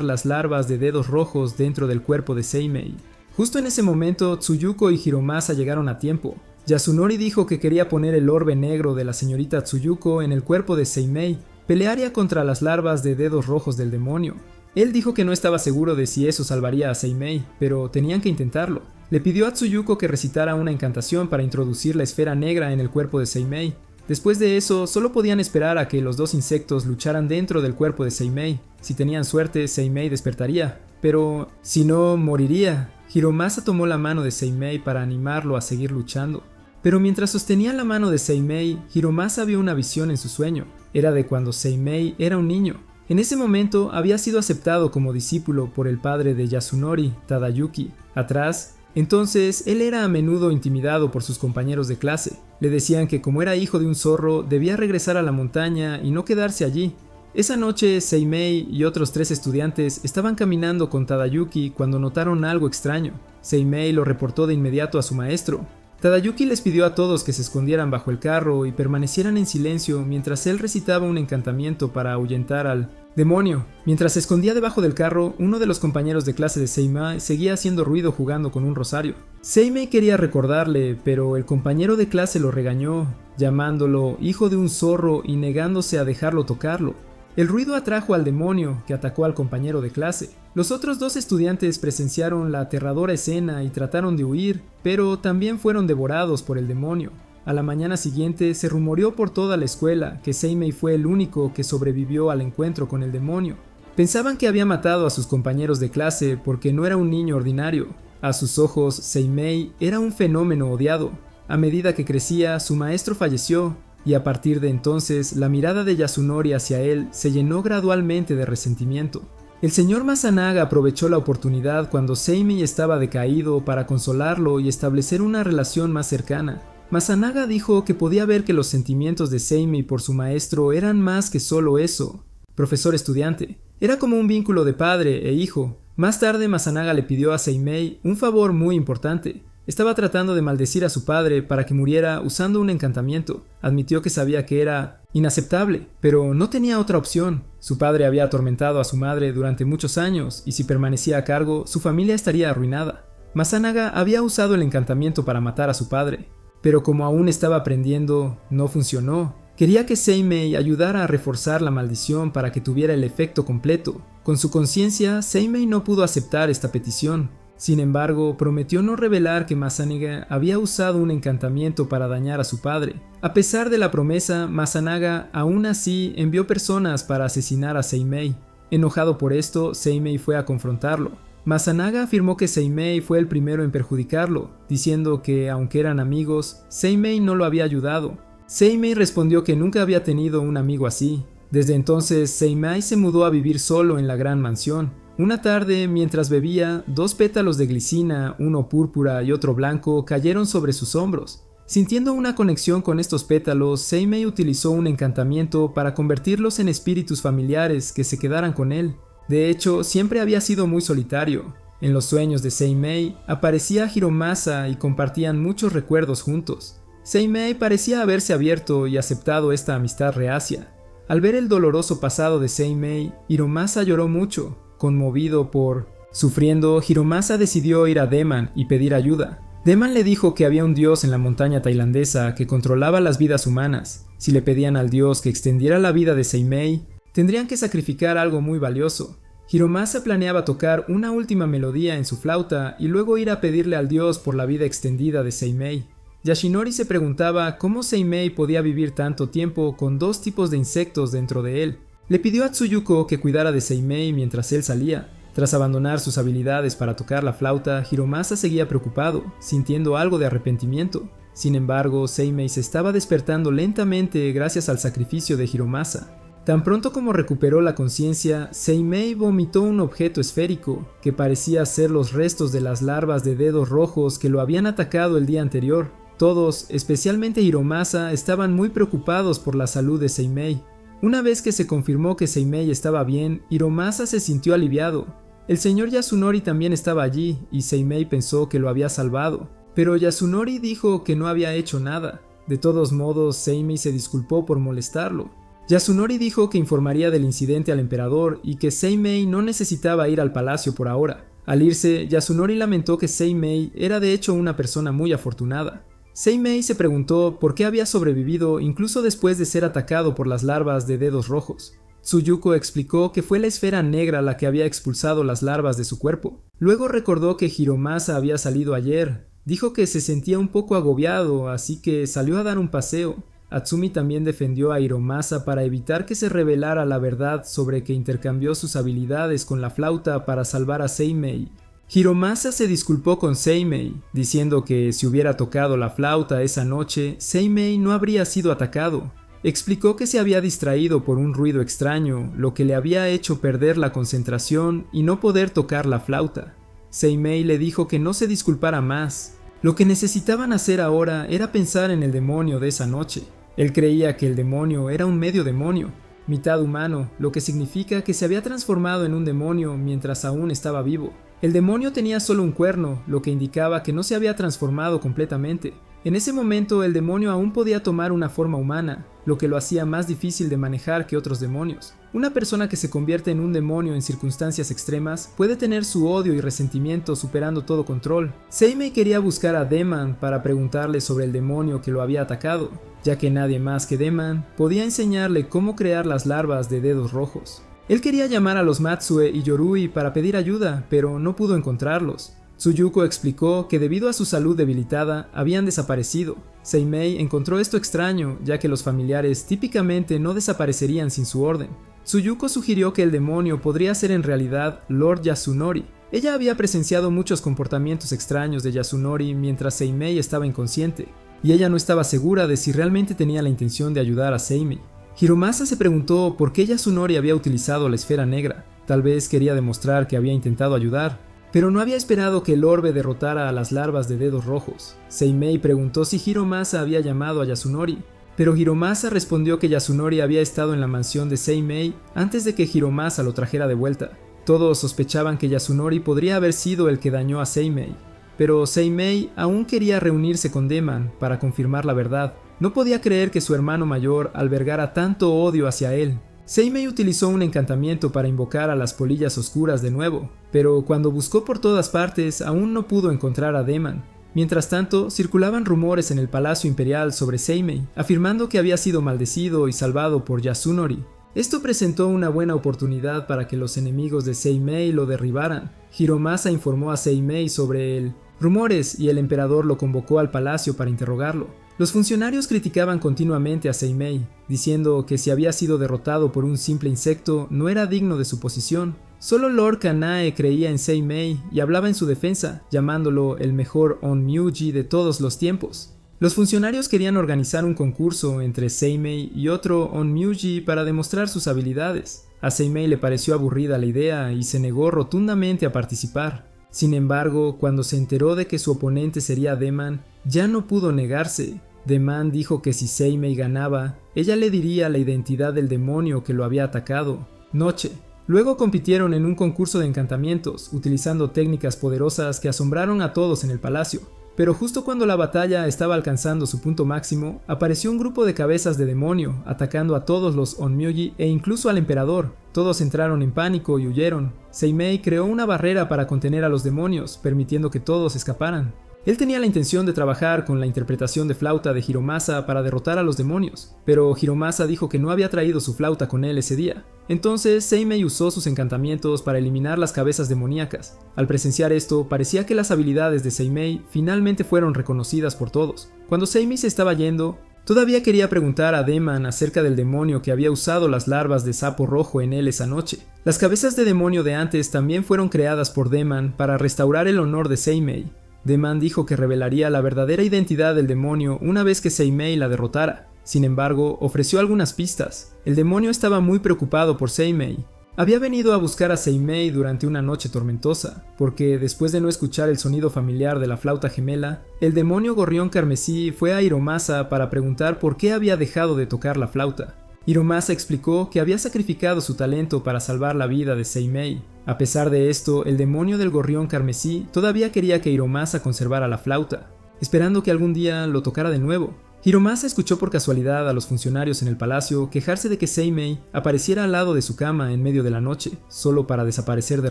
las larvas de dedos rojos dentro del cuerpo de Seimei. Justo en ese momento, Tsuyuko y Hiromasa llegaron a tiempo. Yasunori dijo que quería poner el orbe negro de la señorita Tsuyuko en el cuerpo de Seimei, pelearía contra las larvas de dedos rojos del demonio. Él dijo que no estaba seguro de si eso salvaría a Seimei, pero tenían que intentarlo. Le pidió a Tsuyuko que recitara una encantación para introducir la esfera negra en el cuerpo de Seimei. Después de eso, solo podían esperar a que los dos insectos lucharan dentro del cuerpo de Seimei. Si tenían suerte, Seimei despertaría, pero si no, moriría. Hiromasa tomó la mano de Seimei para animarlo a seguir luchando. Pero mientras sostenía la mano de Seimei, Hiromasa vio una visión en su sueño. Era de cuando Seimei era un niño. En ese momento había sido aceptado como discípulo por el padre de Yasunori, Tadayuki. Atrás, entonces, él era a menudo intimidado por sus compañeros de clase. Le decían que como era hijo de un zorro, debía regresar a la montaña y no quedarse allí. Esa noche, Seimei y otros 3 estudiantes estaban caminando con Tadayuki cuando notaron algo extraño. Seimei lo reportó de inmediato a su maestro. Tadayuki les pidió a todos que se escondieran bajo el carro y permanecieran en silencio mientras él recitaba un encantamiento para ahuyentar al demonio. Mientras se escondía debajo del carro, uno de los compañeros de clase de Seimei seguía haciendo ruido jugando con un rosario. Seimei quería recordarle, pero el compañero de clase lo regañó, llamándolo hijo de un zorro y negándose a dejarlo tocarlo. El ruido atrajo al demonio, que atacó al compañero de clase. Los otros 2 estudiantes presenciaron la aterradora escena y trataron de huir, pero también fueron devorados por el demonio. A la mañana siguiente se rumoreó por toda la escuela que Seimei fue el único que sobrevivió al encuentro con el demonio. Pensaban que había matado a sus compañeros de clase porque no era un niño ordinario. A sus ojos, Seimei era un fenómeno odiado. A medida que crecía, su maestro falleció, y a partir de entonces la mirada de Yasunori hacia él se llenó gradualmente de resentimiento. El señor Masanaga aprovechó la oportunidad cuando Seimei estaba decaído para consolarlo y establecer una relación más cercana. Masanaga dijo que podía ver que los sentimientos de Seimei por su maestro eran más que solo eso. Profesor-estudiante. Era como un vínculo de padre e hijo. Más tarde Masanaga le pidió a Seimei un favor muy importante. Estaba tratando de maldecir a su padre para que muriera usando un encantamiento. Admitió que sabía que era inaceptable, pero no tenía otra opción. Su padre había atormentado a su madre durante muchos años y si permanecía a cargo, su familia estaría arruinada. Masanaga había usado el encantamiento para matar a su padre, pero como aún estaba aprendiendo, no funcionó. Quería que Seimei ayudara a reforzar la maldición para que tuviera el efecto completo. Con su conciencia, Seimei no pudo aceptar esta petición. Sin embargo, prometió no revelar que Masanaga había usado un encantamiento para dañar a su padre. A pesar de la promesa, Masanaga aún así envió personas para asesinar a Seimei. Enojado por esto, Seimei fue a confrontarlo. Masanaga afirmó que Seimei fue el primero en perjudicarlo, diciendo que, aunque eran amigos, Seimei no lo había ayudado. Seimei respondió que nunca había tenido un amigo así. Desde entonces, Seimei se mudó a vivir solo en la gran mansión. Una tarde, mientras bebía, 2 pétalos de glicina, uno púrpura y otro blanco, cayeron sobre sus hombros. Sintiendo una conexión con estos pétalos, Seimei utilizó un encantamiento para convertirlos en espíritus familiares que se quedaran con él. De hecho, siempre había sido muy solitario. En los sueños de Seimei aparecía Hiromasa y compartían muchos recuerdos juntos. Seimei parecía haberse abierto y aceptado esta amistad reacia. Al ver el doloroso pasado de Seimei, Hiromasa lloró mucho. Conmovido por sufriendo, Hiromasa decidió ir a Deman y pedir ayuda. Deman le dijo que había un dios en la montaña tailandesa que controlaba las vidas humanas. Si le pedían al dios que extendiera la vida de Seimei, tendrían que sacrificar algo muy valioso. Hiromasa planeaba tocar una última melodía en su flauta y luego ir a pedirle al dios por la vida extendida de Seimei. Yashinori se preguntaba cómo Seimei podía vivir tanto tiempo con 2 tipos de insectos dentro de él. Le pidió a Tsuyuko que cuidara de Seimei mientras él salía. Tras abandonar sus habilidades para tocar la flauta, Hiromasa seguía preocupado, sintiendo algo de arrepentimiento. Sin embargo, Seimei se estaba despertando lentamente gracias al sacrificio de Hiromasa. Tan pronto como recuperó la conciencia, Seimei vomitó un objeto esférico, que parecía ser los restos de las larvas de dedos rojos que lo habían atacado el día anterior. Todos, especialmente Hiromasa, estaban muy preocupados por la salud de Seimei. Una vez que se confirmó que Seimei estaba bien, Hiromasa se sintió aliviado. El señor Yasunori también estaba allí y Seimei pensó que lo había salvado, pero Yasunori dijo que no había hecho nada. De todos modos, Seimei se disculpó por molestarlo. Yasunori dijo que informaría del incidente al emperador y que Seimei no necesitaba ir al palacio por ahora. Al irse, Yasunori lamentó que Seimei era de hecho una persona muy afortunada. Seimei se preguntó por qué había sobrevivido incluso después de ser atacado por las larvas de dedos rojos. Tsuyuko explicó que fue la esfera negra la que había expulsado las larvas de su cuerpo. Luego recordó que Hiromasa había salido ayer. Dijo que se sentía un poco agobiado, así que salió a dar un paseo. Atsumi también defendió a Hiromasa para evitar que se revelara la verdad sobre que intercambió sus habilidades con la flauta para salvar a Seimei. Hiromasa se disculpó con Seimei, diciendo que si hubiera tocado la flauta esa noche, Seimei no habría sido atacado. Explicó que se había distraído por un ruido extraño, lo que le había hecho perder la concentración y no poder tocar la flauta. Seimei le dijo que no se disculpara más. Lo que necesitaban hacer ahora era pensar en el demonio de esa noche. Él creía que el demonio era un medio demonio, mitad humano, lo que significa que se había transformado en un demonio mientras aún estaba vivo. El demonio tenía solo un cuerno, lo que indicaba que no se había transformado completamente. En ese momento el demonio aún podía tomar una forma humana, lo que lo hacía más difícil de manejar que otros demonios. Una persona que se convierte en un demonio en circunstancias extremas puede tener su odio y resentimiento superando todo control. Seimei quería buscar a Deman para preguntarle sobre el demonio que lo había atacado, ya que nadie más que Deman podía enseñarle cómo crear las larvas de dedos rojos. Él quería llamar a los Matsue y Yorui para pedir ayuda, pero no pudo encontrarlos. Tsuyuko explicó que debido a su salud debilitada habían desaparecido. Seimei encontró esto extraño, ya que los familiares típicamente no desaparecerían sin su orden. Tsuyuko sugirió que el demonio podría ser en realidad Lord Yasunori. Ella había presenciado muchos comportamientos extraños de Yasunori mientras Seimei estaba inconsciente, y ella no estaba segura de si realmente tenía la intención de ayudar a Seimei. Hiromasa se preguntó por qué Yasunori había utilizado la esfera negra. Tal vez quería demostrar que había intentado ayudar, pero no había esperado que el orbe derrotara a las larvas de dedos rojos. Seimei preguntó si Hiromasa había llamado a Yasunori, pero Hiromasa respondió que Yasunori había estado en la mansión de Seimei antes de que Hiromasa lo trajera de vuelta. Todos sospechaban que Yasunori podría haber sido el que dañó a Seimei, pero Seimei aún quería reunirse con Deman para confirmar la verdad. No podía creer que su hermano mayor albergara tanto odio hacia él. Seimei utilizó un encantamiento para invocar a las polillas oscuras de nuevo, pero cuando buscó por todas partes aún no pudo encontrar a Deman. Mientras tanto, circulaban rumores en el Palacio Imperial sobre Seimei, afirmando que había sido maldecido y salvado por Yasunori. Esto presentó una buena oportunidad para que los enemigos de Seimei lo derribaran. Hiromasa informó a Seimei sobre el rumores y el emperador lo convocó al palacio para interrogarlo. Los funcionarios criticaban continuamente a Seimei, diciendo que si había sido derrotado por un simple insecto no era digno de su posición. Solo Lord Kanae creía en Seimei y hablaba en su defensa, llamándolo el mejor Onmyuji de todos los tiempos. Los funcionarios querían organizar un concurso entre Seimei y otro Onmyuji para demostrar sus habilidades. A Seimei le pareció aburrida la idea y se negó rotundamente a participar. Sin embargo, cuando se enteró de que su oponente sería Deman, ya no pudo negarse. Deman dijo que si Seimei ganaba, ella le diría la identidad del demonio que lo había atacado, Noche. Luego compitieron en un concurso de encantamientos, utilizando técnicas poderosas que asombraron a todos en el palacio. Pero justo cuando la batalla estaba alcanzando su punto máximo, apareció un grupo de cabezas de demonio, atacando a todos los Onmyuji e incluso al emperador. Todos entraron en pánico y huyeron. Seimei creó una barrera para contener a los demonios, permitiendo que todos escaparan. Él tenía la intención de trabajar con la interpretación de flauta de Hiromasa para derrotar a los demonios, pero Hiromasa dijo que no había traído su flauta con él ese día. Entonces Seimei usó sus encantamientos para eliminar las cabezas demoníacas. Al presenciar esto, parecía que las habilidades de Seimei finalmente fueron reconocidas por todos. Cuando Seimei se estaba yendo, todavía quería preguntar a Deman acerca del demonio que había usado las larvas de sapo rojo en él esa noche. Las cabezas de demonio de antes también fueron creadas por Deman para restaurar el honor de Seimei. Deman dijo que revelaría la verdadera identidad del demonio una vez que Seimei la derrotara. Sin embargo, ofreció algunas pistas. El demonio estaba muy preocupado por Seimei. Había venido a buscar a Seimei durante una noche tormentosa, porque después de no escuchar el sonido familiar de la flauta gemela, el demonio gorrión carmesí fue a Hiromasa para preguntar por qué había dejado de tocar la flauta. Hiromasa explicó que había sacrificado su talento para salvar la vida de Seimei. A pesar de esto, el demonio del gorrión carmesí todavía quería que Hiromasa conservara la flauta, esperando que algún día lo tocara de nuevo. Hiromasa escuchó por casualidad a los funcionarios en el palacio quejarse de que Seimei apareciera al lado de su cama en medio de la noche, solo para desaparecer de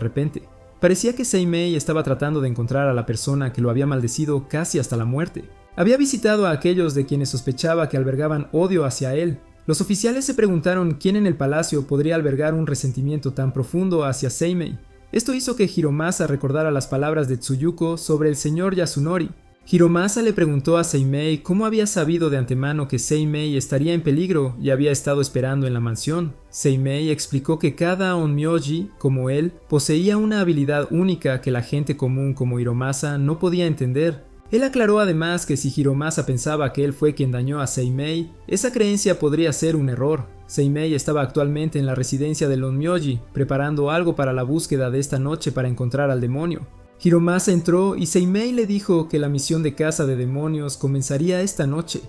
repente. Parecía que Seimei estaba tratando de encontrar a la persona que lo había maldecido casi hasta la muerte. Había visitado a aquellos de quienes sospechaba que albergaban odio hacia él. Los oficiales se preguntaron quién en el palacio podría albergar un resentimiento tan profundo hacia Seimei. Esto hizo que Hiromasa recordara las palabras de Tsuyuko sobre el señor Yasunori. Hiromasa le preguntó a Seimei cómo había sabido de antemano que Seimei estaría en peligro y había estado esperando en la mansión. Seimei explicó que cada onmyoji, como él, poseía una habilidad única que la gente común como Hiromasa no podía entender. Él aclaró además que si Hiromasa pensaba que él fue quien dañó a Seimei, esa creencia podría ser un error. Seimei estaba actualmente en la residencia del onmyoji, preparando algo para la búsqueda de esta noche para encontrar al demonio. Hiromasa entró y Seimei le dijo que la misión de caza de demonios comenzaría esta noche.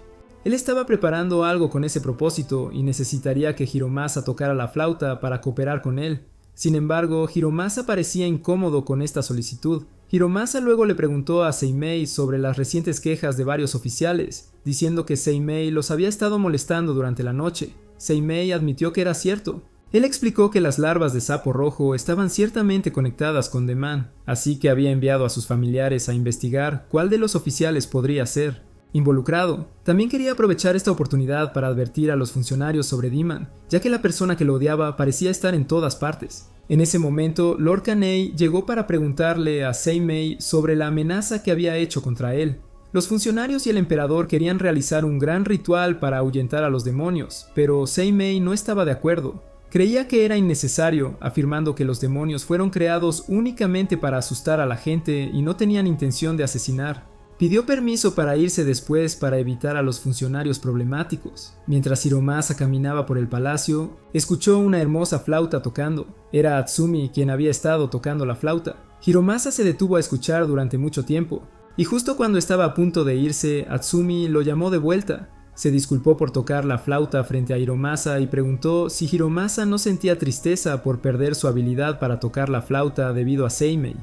Él estaba preparando algo con ese propósito y necesitaría que Hiromasa tocara la flauta para cooperar con él. Sin embargo, Hiromasa parecía incómodo con esta solicitud. Hiromasa luego le preguntó a Seimei sobre las recientes quejas de varios oficiales, diciendo que Seimei los había estado molestando durante la noche. Seimei admitió que era cierto. Él explicó que las larvas de sapo rojo estaban ciertamente conectadas con Deman, así que había enviado a sus familiares a investigar cuál de los oficiales podría ser involucrado. También quería aprovechar esta oportunidad para advertir a los funcionarios sobre Deman, ya que la persona que lo odiaba parecía estar en todas partes. En ese momento, Lord Kanei llegó para preguntarle a Seimei sobre la amenaza que había hecho contra él. Los funcionarios y el emperador querían realizar un gran ritual para ahuyentar a los demonios, pero Seimei no estaba de acuerdo. Creía que era innecesario, afirmando que los demonios fueron creados únicamente para asustar a la gente y no tenían intención de asesinar. Pidió permiso para irse después para evitar a los funcionarios problemáticos. Mientras Hiromasa caminaba por el palacio, escuchó una hermosa flauta tocando. Era Atsumi quien había estado tocando la flauta. Hiromasa se detuvo a escuchar durante mucho tiempo, y justo cuando estaba a punto de irse, Atsumi lo llamó de vuelta. Se disculpó por tocar la flauta frente a Hiromasa y preguntó si Hiromasa no sentía tristeza por perder su habilidad para tocar la flauta debido a Seimei.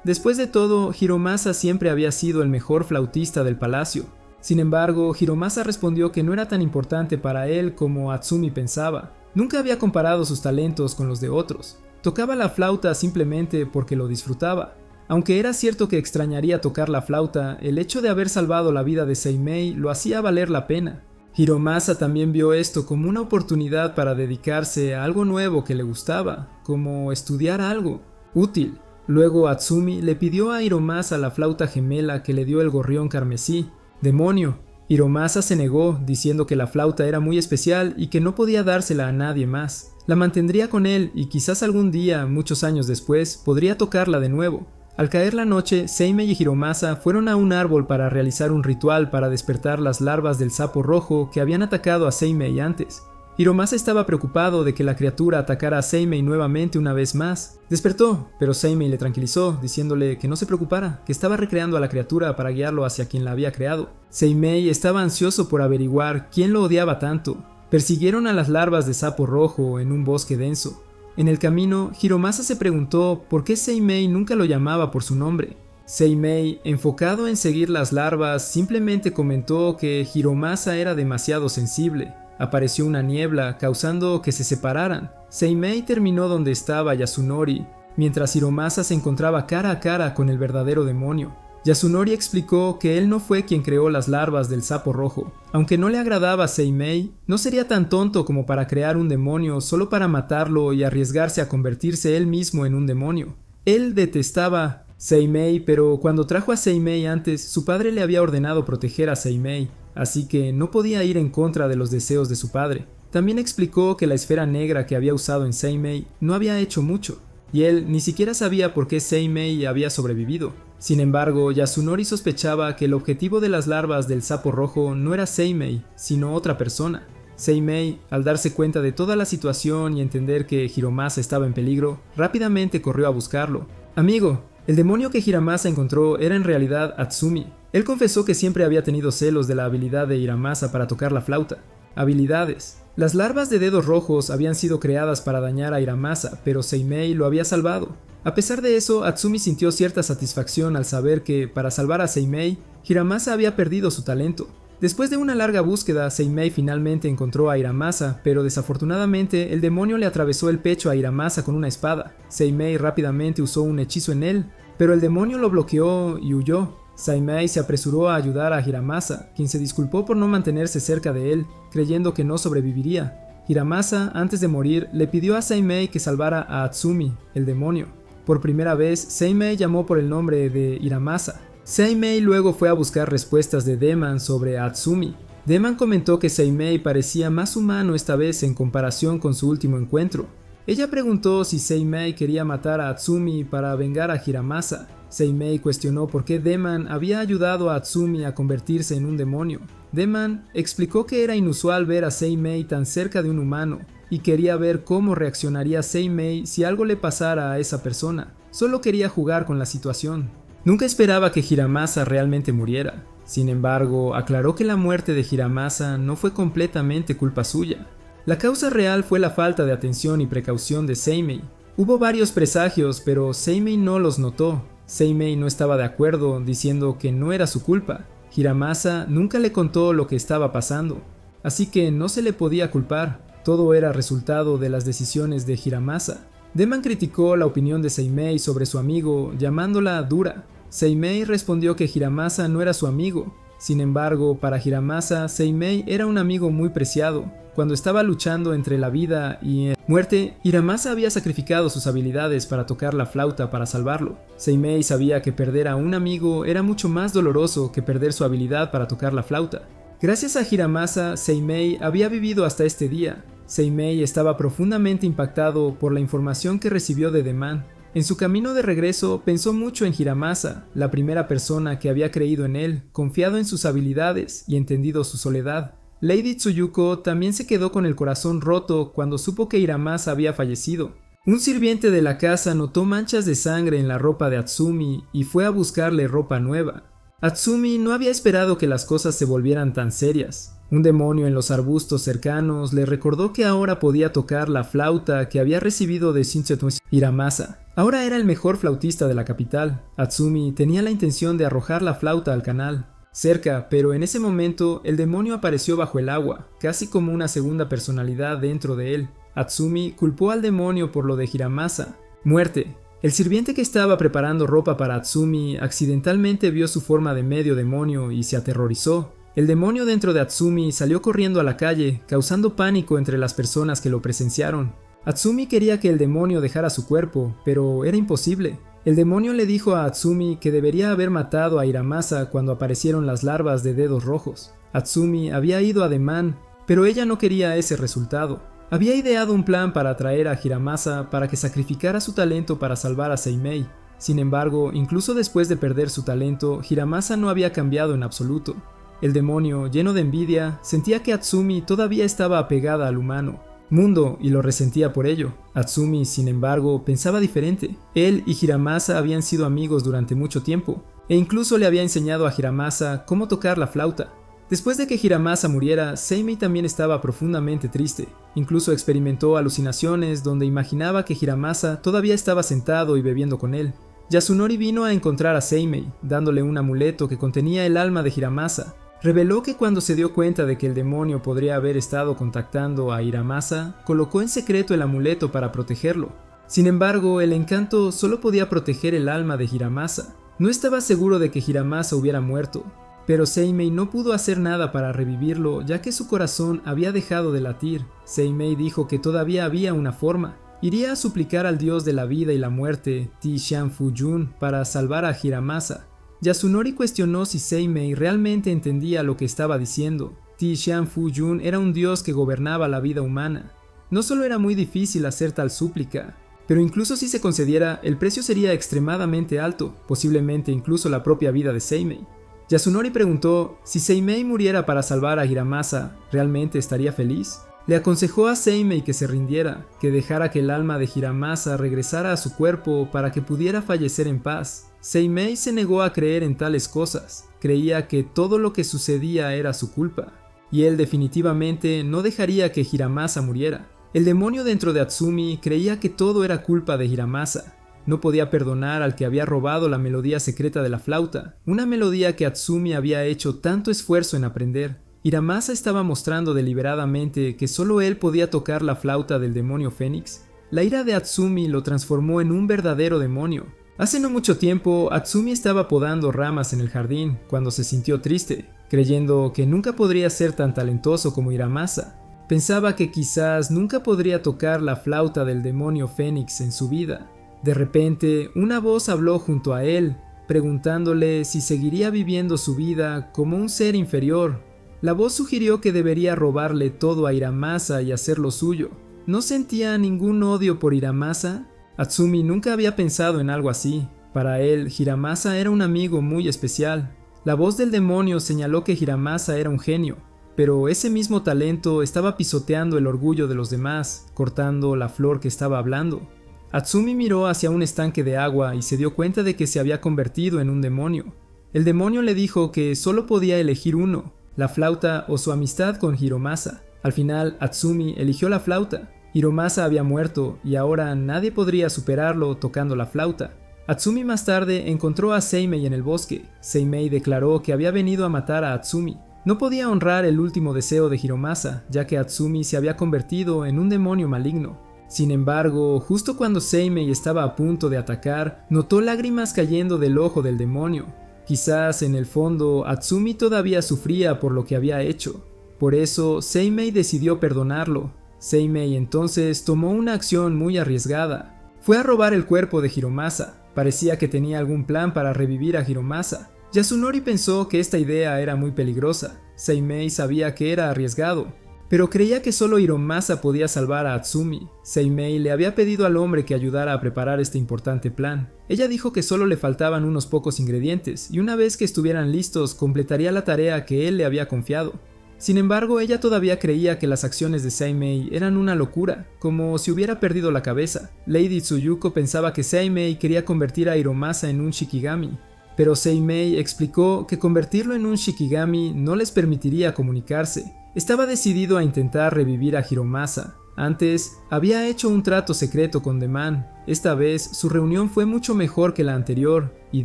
Después de todo, Hiromasa siempre había sido el mejor flautista del palacio. Sin embargo, Hiromasa respondió que no era tan importante para él como Atsumi pensaba. Nunca había comparado sus talentos con los de otros. Tocaba la flauta simplemente porque lo disfrutaba. Aunque era cierto que extrañaría tocar la flauta, el hecho de haber salvado la vida de Seimei lo hacía valer la pena. Hiromasa también vio esto como una oportunidad para dedicarse a algo nuevo que le gustaba, como estudiar algo útil. Luego Atsumi le pidió a Hiromasa la flauta gemela que le dio el gorrión carmesí. ¡Demonio! Hiromasa se negó, diciendo que la flauta era muy especial y que no podía dársela a nadie más. La mantendría con él y quizás algún día, muchos años después, podría tocarla de nuevo. Al caer la noche, Seimei y Hiromasa fueron a un árbol para realizar un ritual para despertar las larvas del sapo rojo que habían atacado a Seimei antes. Hiromasa estaba preocupado de que la criatura atacara a Seimei nuevamente una vez más. Despertó, pero Seimei le tranquilizó, diciéndole que no se preocupara, que estaba recreando a la criatura para guiarlo hacia quien la había creado. Seimei estaba ansioso por averiguar quién lo odiaba tanto. Persiguieron a las larvas de sapo rojo en un bosque denso. En el camino, Hiromasa se preguntó por qué Seimei nunca lo llamaba por su nombre. Seimei, enfocado en seguir las larvas, simplemente comentó que Hiromasa era demasiado sensible. Apareció una niebla, causando que se separaran. Seimei terminó donde estaba Yasunori, mientras Hiromasa se encontraba cara a cara con el verdadero demonio. Yasunori explicó que él no fue quien creó las larvas del sapo rojo. Aunque no le agradaba a Seimei, no sería tan tonto como para crear un demonio solo para matarlo y arriesgarse a convertirse él mismo en un demonio. Él detestaba Seimei, pero cuando trajo a Seimei antes, su padre le había ordenado proteger a Seimei, así que no podía ir en contra de los deseos de su padre. También explicó que la esfera negra que había usado en Seimei no había hecho mucho, y él ni siquiera sabía por qué Seimei había sobrevivido. Sin embargo, Yasunori sospechaba que el objetivo de las larvas del sapo rojo no era Seimei, sino otra persona. Seimei, al darse cuenta de toda la situación y entender que Hiromasa estaba en peligro, rápidamente corrió a buscarlo. «Amigo, el demonio que Hiromasa encontró era en realidad Atsumi». Él confesó que siempre había tenido celos de la habilidad de Hiromasa para tocar la flauta. Habilidades. Las larvas de dedos rojos habían sido creadas para dañar a Hiramasa, pero Seimei lo había salvado. A pesar de eso, Atsumi sintió cierta satisfacción al saber que, para salvar a Seimei, Hiramasa había perdido su talento. Después de una larga búsqueda, Seimei finalmente encontró a Hiramasa, pero desafortunadamente el demonio le atravesó el pecho a Hiramasa con una espada. Seimei rápidamente usó un hechizo en él, pero el demonio lo bloqueó y huyó. Seimei se apresuró a ayudar a Hiramasa, quien se disculpó por no mantenerse cerca de él, creyendo que no sobreviviría. Hiramasa, antes de morir, le pidió a Seimei que salvara a Atsumi, el demonio. Por primera vez, Seimei llamó por el nombre de Hiramasa. Seimei luego fue a buscar respuestas de Deman sobre Atsumi. Deman comentó que Seimei parecía más humano esta vez en comparación con su último encuentro. Ella preguntó si Seimei quería matar a Atsumi para vengar a Hiramasa. Seimei cuestionó por qué Deman había ayudado a Atsumi a convertirse en un demonio. Deman explicó que era inusual ver a Seimei tan cerca de un humano, y quería ver cómo reaccionaría Seimei si algo le pasara a esa persona. Solo quería jugar con la situación. Nunca esperaba que Hiramasa realmente muriera. Sin embargo, aclaró que la muerte de Hiramasa no fue completamente culpa suya. La causa real fue la falta de atención y precaución de Seimei. Hubo varios presagios, pero Seimei no los notó. Seimei no estaba de acuerdo, diciendo que no era su culpa. Hiramasa nunca le contó lo que estaba pasando, así que no se le podía culpar. Todo era resultado de las decisiones de Hiramasa. Deman criticó la opinión de Seimei sobre su amigo, llamándola dura. Seimei respondió que Hiramasa no era su amigo. Sin embargo, para Hiramasa, Seimei era un amigo muy preciado. Cuando estaba luchando entre la vida y muerte, Hiramasa había sacrificado sus habilidades para tocar la flauta para salvarlo. Seimei sabía que perder a un amigo era mucho más doloroso que perder su habilidad para tocar la flauta. Gracias a Hiramasa, Seimei había vivido hasta este día. Seimei estaba profundamente impactado por la información que recibió de Deman. En su camino de regreso pensó mucho en Hiramasa, la primera persona que había creído en él, confiado en sus habilidades y entendido su soledad. Lady Tsuyuko también se quedó con el corazón roto cuando supo que Hiramasa había fallecido. Un sirviente de la casa notó manchas de sangre en la ropa de Atsumi y fue a buscarle ropa nueva. Atsumi no había esperado que las cosas se volvieran tan serias. Un demonio en los arbustos cercanos le recordó que ahora podía tocar la flauta que había recibido de Shinsetsu Hiramasa. Ahora era el mejor flautista de la capital. Atsumi tenía la intención de arrojar la flauta al canal. Cerca, pero en ese momento, el demonio apareció bajo el agua, casi como una segunda personalidad dentro de él. Atsumi culpó al demonio por lo de Hiramasa. Muerte. El sirviente que estaba preparando ropa para Atsumi accidentalmente vio su forma de medio demonio y se aterrorizó. El demonio dentro de Atsumi salió corriendo a la calle, causando pánico entre las personas que lo presenciaron. Atsumi quería que el demonio dejara su cuerpo, pero era imposible. El demonio le dijo a Atsumi que debería haber matado a Hiramasa cuando aparecieron las larvas de dedos rojos. Atsumi había ido a Deman, pero ella no quería ese resultado. Había ideado un plan para atraer a Hiramasa para que sacrificara su talento para salvar a Seimei. Sin embargo, incluso después de perder su talento, Hiramasa no había cambiado en absoluto. El demonio, lleno de envidia, sentía que Atsumi todavía estaba apegada al humano mundo y lo resentía por ello. Atsumi, sin embargo, pensaba diferente. Él y Hiramasa habían sido amigos durante mucho tiempo, e incluso le había enseñado a Hiramasa cómo tocar la flauta. Después de que Hiramasa muriera, Seimei también estaba profundamente triste. Incluso experimentó alucinaciones donde imaginaba que Hiramasa todavía estaba sentado y bebiendo con él. Yasunori vino a encontrar a Seimei, dándole un amuleto que contenía el alma de Hiramasa. Reveló que cuando se dio cuenta de que el demonio podría haber estado contactando a Hiramasa, colocó en secreto el amuleto para protegerlo. Sin embargo, el encanto solo podía proteger el alma de Hiramasa. No estaba seguro de que Hiramasa hubiera muerto, pero Seimei no pudo hacer nada para revivirlo ya que su corazón había dejado de latir. Seimei dijo que todavía había una forma. Iría a suplicar al dios de la vida y la muerte, Tishan Fujun, para salvar a Hiramasa. Yasunori cuestionó si Seimei realmente entendía lo que estaba diciendo. Tishan Fujun era un dios que gobernaba la vida humana. No solo era muy difícil hacer tal súplica, pero incluso si se concediera, el precio sería extremadamente alto, posiblemente incluso la propia vida de Seimei. Yasunori preguntó si Seimei muriera para salvar a Hiramasa, ¿realmente estaría feliz? Le aconsejó a Seimei que se rindiera, que dejara que el alma de Hiramasa regresara a su cuerpo para que pudiera fallecer en paz. Seimei se negó a creer en tales cosas, creía que todo lo que sucedía era su culpa. y él definitivamente no dejaría que Hiramasa muriera. El demonio dentro de Atsumi creía que todo era culpa de Hiramasa. No podía perdonar al que había robado la melodía secreta de la flauta, una melodía que Atsumi había hecho tanto esfuerzo en aprender. Hiramasa estaba mostrando deliberadamente que solo él podía tocar la flauta del demonio Fénix. La ira de Atsumi lo transformó en un verdadero demonio. Hace no mucho tiempo, Atsumi estaba podando ramas en el jardín cuando se sintió triste, creyendo que nunca podría ser tan talentoso como Hiramasa. Pensaba que quizás nunca podría tocar la flauta del demonio Fénix en su vida. De repente, una voz habló junto a él, preguntándole si seguiría viviendo su vida como un ser inferior. La voz sugirió que debería robarle todo a Hiramasa y hacer lo suyo. ¿No sentía ningún odio por Hiramasa? Atsumi nunca había pensado en algo así. Para él, Hiramasa era un amigo muy especial. La voz del demonio señaló que Hiramasa era un genio, pero ese mismo talento estaba pisoteando el orgullo de los demás, cortando la flor que estaba hablando. Atsumi miró hacia un estanque de agua y se dio cuenta de que se había convertido en un demonio. El demonio le dijo que solo podía elegir uno, la flauta o su amistad con Hiromasa. Al final, Atsumi eligió la flauta. Hiromasa había muerto y ahora nadie podría superarlo tocando la flauta. Atsumi más tarde encontró a Seimei en el bosque. Seimei declaró que había venido a matar a Atsumi. No podía honrar el último deseo de Hiromasa, ya que Atsumi se había convertido en un demonio maligno. Sin embargo, justo cuando Seimei estaba a punto de atacar, notó lágrimas cayendo del ojo del demonio. Quizás en el fondo Atsumi todavía sufría por lo que había hecho. Por eso Seimei decidió perdonarlo. Seimei entonces tomó una acción muy arriesgada. Fue a robar el cuerpo de Hiromasa. Parecía que tenía algún plan para revivir a Hiromasa. Yasunori pensó que esta idea era muy peligrosa. Seimei sabía que era arriesgado, pero creía que solo Hiromasa podía salvar a Atsumi. Seimei le había pedido al hombre que ayudara a preparar este importante plan. Ella dijo que solo le faltaban unos pocos ingredientes, y una vez que estuvieran listos, completaría la tarea que él le había confiado. Sin embargo, ella todavía creía que las acciones de Seimei eran una locura, como si hubiera perdido la cabeza. Lady Tsuyuko pensaba que Seimei quería convertir a Hiromasa en un Shikigami, pero Seimei explicó que convertirlo en un Shikigami no les permitiría comunicarse. Estaba decidido a intentar revivir a Hiromasa. Antes, había hecho un trato secreto con Deman. Esta vez, su reunión fue mucho mejor que la anterior, y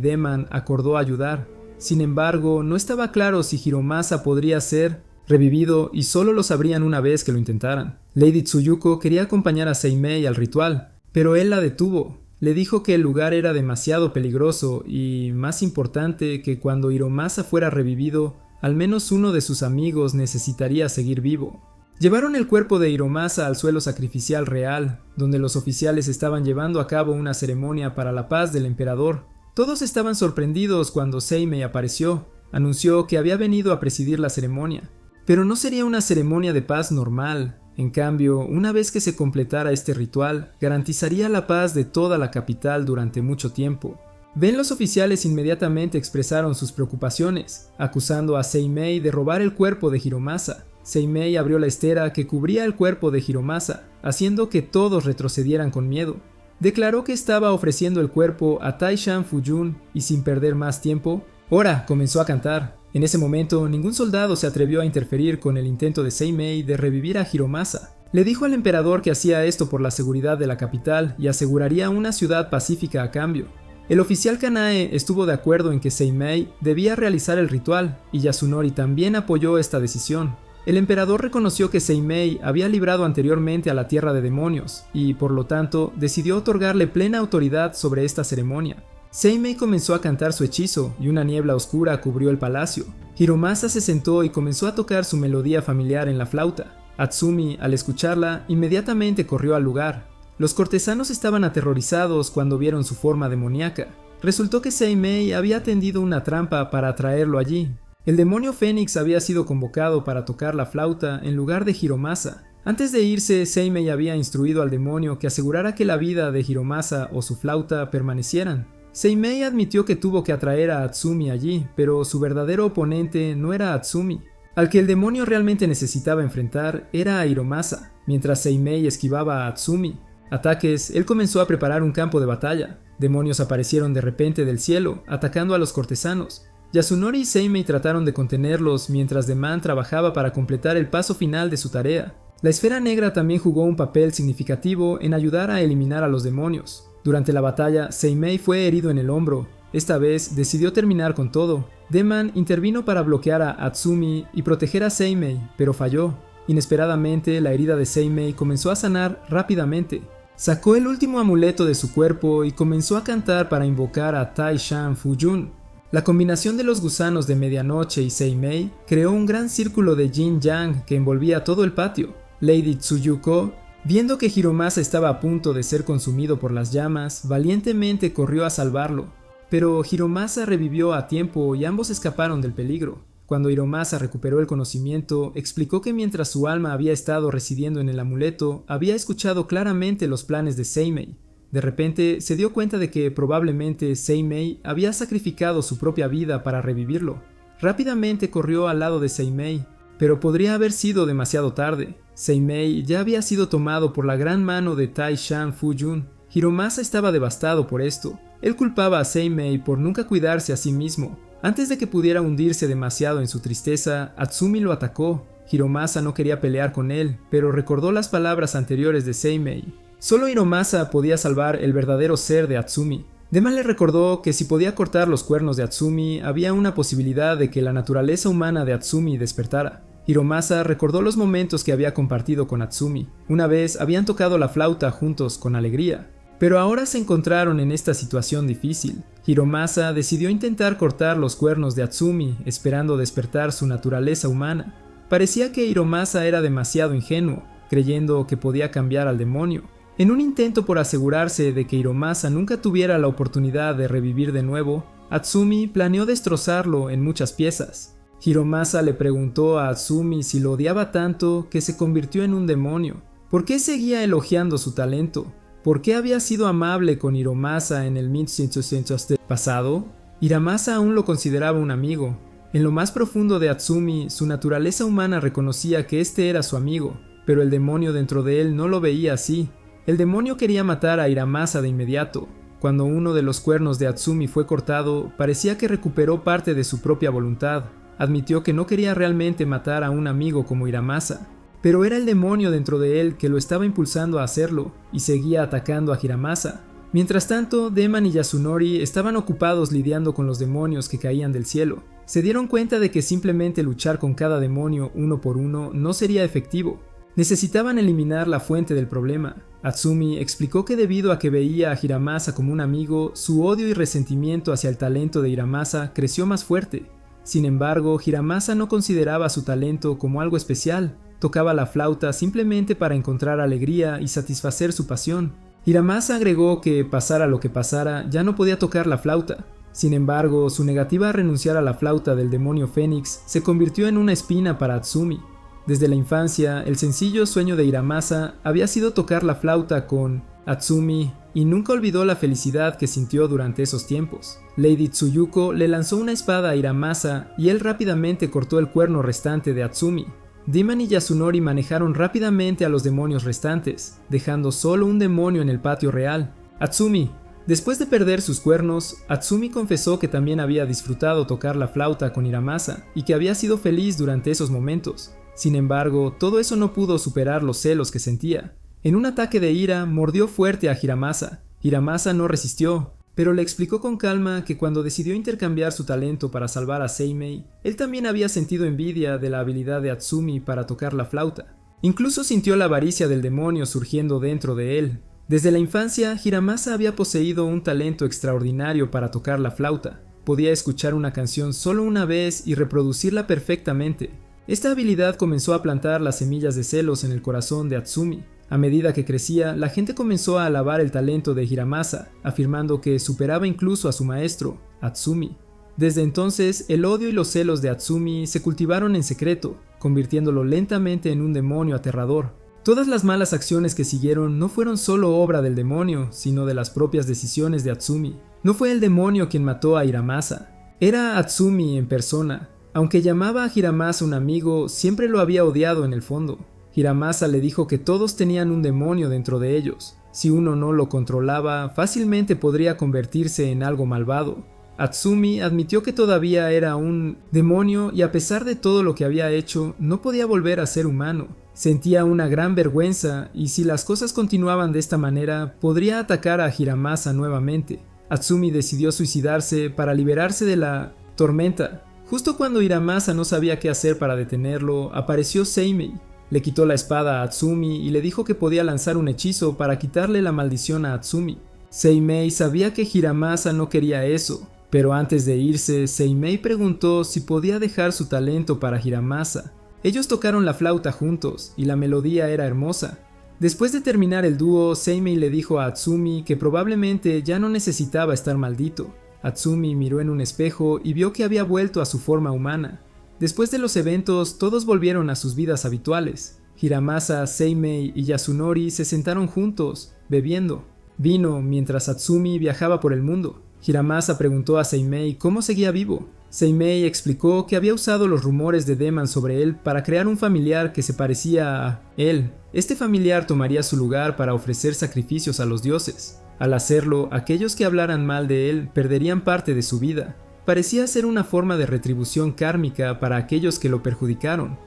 Deman acordó ayudar. Sin embargo, no estaba claro si Hiromasa podría ser revivido y solo lo sabrían una vez que lo intentaran. Lady Tsuyuko quería acompañar a Seimei al ritual, pero él la detuvo. Le dijo que el lugar era demasiado peligroso y, más importante, que cuando Hiromasa fuera revivido, al menos uno de sus amigos necesitaría seguir vivo. Llevaron el cuerpo de Hiromasa al suelo sacrificial real, donde los oficiales estaban llevando a cabo una ceremonia para la paz del emperador. Todos estaban sorprendidos cuando Seimei apareció. Anunció que había venido a presidir la ceremonia. Pero no sería una ceremonia de paz normal. En cambio, una vez que se completara este ritual, garantizaría la paz de toda la capital durante mucho tiempo. Los oficiales inmediatamente expresaron sus preocupaciones, acusando a Seimei de robar el cuerpo de Hiromasa. Seimei abrió la estera que cubría el cuerpo de Hiromasa, haciendo que todos retrocedieran con miedo. Declaró que estaba ofreciendo el cuerpo a Taishan Fuyun y sin perder más tiempo, Ora comenzó a cantar. En ese momento, ningún soldado se atrevió a interferir con el intento de Seimei de revivir a Hiromasa. Le dijo al emperador que hacía esto por la seguridad de la capital y aseguraría una ciudad pacífica a cambio. El oficial Kanae estuvo de acuerdo en que Seimei debía realizar el ritual, y Yasunori también apoyó esta decisión. El emperador reconoció que Seimei había librado anteriormente a la Tierra de Demonios, y por lo tanto decidió otorgarle plena autoridad sobre esta ceremonia. Seimei comenzó a cantar su hechizo y una niebla oscura cubrió el palacio. Hiromasa se sentó y comenzó a tocar su melodía familiar en la flauta. Atsumi, al escucharla, inmediatamente corrió al lugar. Los cortesanos estaban aterrorizados cuando vieron su forma demoníaca. Resultó que Seimei había tendido una trampa para atraerlo allí. El demonio Fénix había sido convocado para tocar la flauta en lugar de Hiromasa. Antes de irse, Seimei había instruido al demonio que asegurara que la vida de Hiromasa o su flauta permanecieran. Seimei admitió que tuvo que atraer a Atsumi allí, pero su verdadero oponente no era Atsumi. Al que el demonio realmente necesitaba enfrentar era a Hiromasa, mientras Seimei esquivaba a Atsumi. Ataques, él comenzó a preparar un campo de batalla. Demonios aparecieron de repente del cielo, atacando a los cortesanos. Yasunori y Seimei trataron de contenerlos mientras The Man trabajaba para completar el paso final de su tarea. La esfera negra también jugó un papel significativo en ayudar a eliminar a los demonios. Durante la batalla, Seimei fue herido en el hombro. Esta vez decidió terminar con todo. The Man intervino para bloquear a Atsumi y proteger a Seimei, pero falló. Inesperadamente, la herida de Seimei comenzó a sanar rápidamente. Sacó el último amuleto de su cuerpo y comenzó a cantar para invocar a Tai-Shan Fu-Jun. La combinación de los gusanos de medianoche y Seimei creó un gran círculo de yin-yang que envolvía todo el patio. Lady Tsuyuko, viendo que Hiromasa estaba a punto de ser consumido por las llamas, valientemente corrió a salvarlo. Pero Hiromasa revivió a tiempo y ambos escaparon del peligro. Cuando Hiromasa recuperó el conocimiento, explicó que mientras su alma había estado residiendo en el amuleto, había escuchado claramente los planes de Seimei. De repente, se dio cuenta de que probablemente Seimei había sacrificado su propia vida para revivirlo. Rápidamente corrió al lado de Seimei, pero podría haber sido demasiado tarde. Seimei ya había sido tomado por la gran mano de Tai-Shan Fu-Jun. Hiromasa estaba devastado por esto. Él culpaba a Seimei por nunca cuidarse a sí mismo. Antes de que pudiera hundirse demasiado en su tristeza, Atsumi lo atacó. Hiromasa no quería pelear con él, pero recordó las palabras anteriores de Seimei. Solo Hiromasa podía salvar el verdadero ser de Atsumi. Dema le recordó que si podía cortar los cuernos de Atsumi, había una posibilidad de que la naturaleza humana de Atsumi despertara. Hiromasa recordó los momentos que había compartido con Atsumi. Una vez habían tocado la flauta juntos con alegría. Pero ahora se encontraron en esta situación difícil. Hiromasa decidió intentar cortar los cuernos de Atsumi, esperando despertar su naturaleza humana. Parecía que Hiromasa era demasiado ingenuo, creyendo que podía cambiar al demonio. En un intento por asegurarse de que Hiromasa nunca tuviera la oportunidad de revivir de nuevo, Atsumi planeó destrozarlo en muchas piezas. Hiromasa le preguntó a Atsumi si lo odiaba tanto que se convirtió en un demonio. ¿Por qué seguía elogiando su talento? ¿Por qué había sido amable con Hiromasa en el 1500 del pasado? Hiromasa aún lo consideraba un amigo. En lo más profundo de Atsumi, su naturaleza humana reconocía que este era su amigo, pero el demonio dentro de él no lo veía así. El demonio quería matar a Hiromasa de inmediato. Cuando uno de los cuernos de Atsumi fue cortado, parecía que recuperó parte de su propia voluntad. Admitió que no quería realmente matar a un amigo como Hiromasa, pero era el demonio dentro de él que lo estaba impulsando a hacerlo, y seguía atacando a Hiromasa. Mientras tanto, Deman y Yasunori estaban ocupados lidiando con los demonios que caían del cielo. Se dieron cuenta de que simplemente luchar con cada demonio uno por uno no sería efectivo. Necesitaban eliminar la fuente del problema. Atsumi explicó que debido a que veía a Hiromasa como un amigo, su odio y resentimiento hacia el talento de Hiromasa creció más fuerte. Sin embargo, Hiromasa no consideraba su talento como algo especial. Tocaba la flauta simplemente para encontrar alegría y satisfacer su pasión. Hiromasa agregó que, pasara lo que pasara, ya no podía tocar la flauta. Sin embargo, su negativa a renunciar a la flauta del demonio Fénix se convirtió en una espina para Atsumi. Desde la infancia, el sencillo sueño de Hiromasa había sido tocar la flauta con Atsumi, y nunca olvidó la felicidad que sintió durante esos tiempos. Lady Tsuyuko le lanzó una espada a Hiromasa y él rápidamente cortó el cuerno restante de Atsumi. Deman y Yasunori manejaron rápidamente a los demonios restantes, dejando solo un demonio en el patio real, Atsumi. Después de perder sus cuernos, Atsumi confesó que también había disfrutado tocar la flauta con Hiromasa y que había sido feliz durante esos momentos. Sin embargo, todo eso no pudo superar los celos que sentía. En un ataque de ira, mordió fuerte a Hiromasa. Hiromasa no resistió, pero le explicó con calma que cuando decidió intercambiar su talento para salvar a Seimei, él también había sentido envidia de la habilidad de Atsumi para tocar la flauta. Incluso sintió la avaricia del demonio surgiendo dentro de él. Desde la infancia, Hiromasa había poseído un talento extraordinario para tocar la flauta. Podía escuchar una canción solo una vez y reproducirla perfectamente. Esta habilidad comenzó a plantar las semillas de celos en el corazón de Atsumi. A medida que crecía, la gente comenzó a alabar el talento de Hiromasa, afirmando que superaba incluso a su maestro, Atsumi. Desde entonces, el odio y los celos de Atsumi se cultivaron en secreto, convirtiéndolo lentamente en un demonio aterrador. Todas las malas acciones que siguieron no fueron solo obra del demonio, sino de las propias decisiones de Atsumi. No fue el demonio quien mató a Hiromasa, era Atsumi en persona. Aunque llamaba a Hiromasa un amigo, siempre lo había odiado en el fondo. Hiromasa le dijo que todos tenían un demonio dentro de ellos. Si uno no lo controlaba, fácilmente podría convertirse en algo malvado. Atsumi admitió que todavía era un demonio y a pesar de todo lo que había hecho, no podía volver a ser humano. Sentía una gran vergüenza y si las cosas continuaban de esta manera, podría atacar a Hiramasa nuevamente. Atsumi decidió suicidarse para liberarse de la tormenta. Justo cuando Hiramasa no sabía qué hacer para detenerlo, apareció Seimei. Le quitó la espada a Atsumi y le dijo que podía lanzar un hechizo para quitarle la maldición a Atsumi. Seimei sabía que Hiramasa no quería eso, pero antes de irse, Seimei preguntó si podía dejar su talento para Hiramasa. Ellos tocaron la flauta juntos y la melodía era hermosa. Después de terminar el dúo, Seimei le dijo a Atsumi que probablemente ya no necesitaba estar maldito. Atsumi miró en un espejo y vio que había vuelto a su forma humana. Después de los eventos, todos volvieron a sus vidas habituales. Hiramasa, Seimei y Yasunori se sentaron juntos, bebiendo vino mientras Atsumi viajaba por el mundo. Hiramasa preguntó a Seimei cómo seguía vivo. Seimei explicó que había usado los rumores de Deman sobre él para crear un familiar que se parecía a él. Este familiar tomaría su lugar para ofrecer sacrificios a los dioses. Al hacerlo, aquellos que hablaran mal de él perderían parte de su vida. Parecía ser una forma de retribución kármica para aquellos que lo perjudicaron.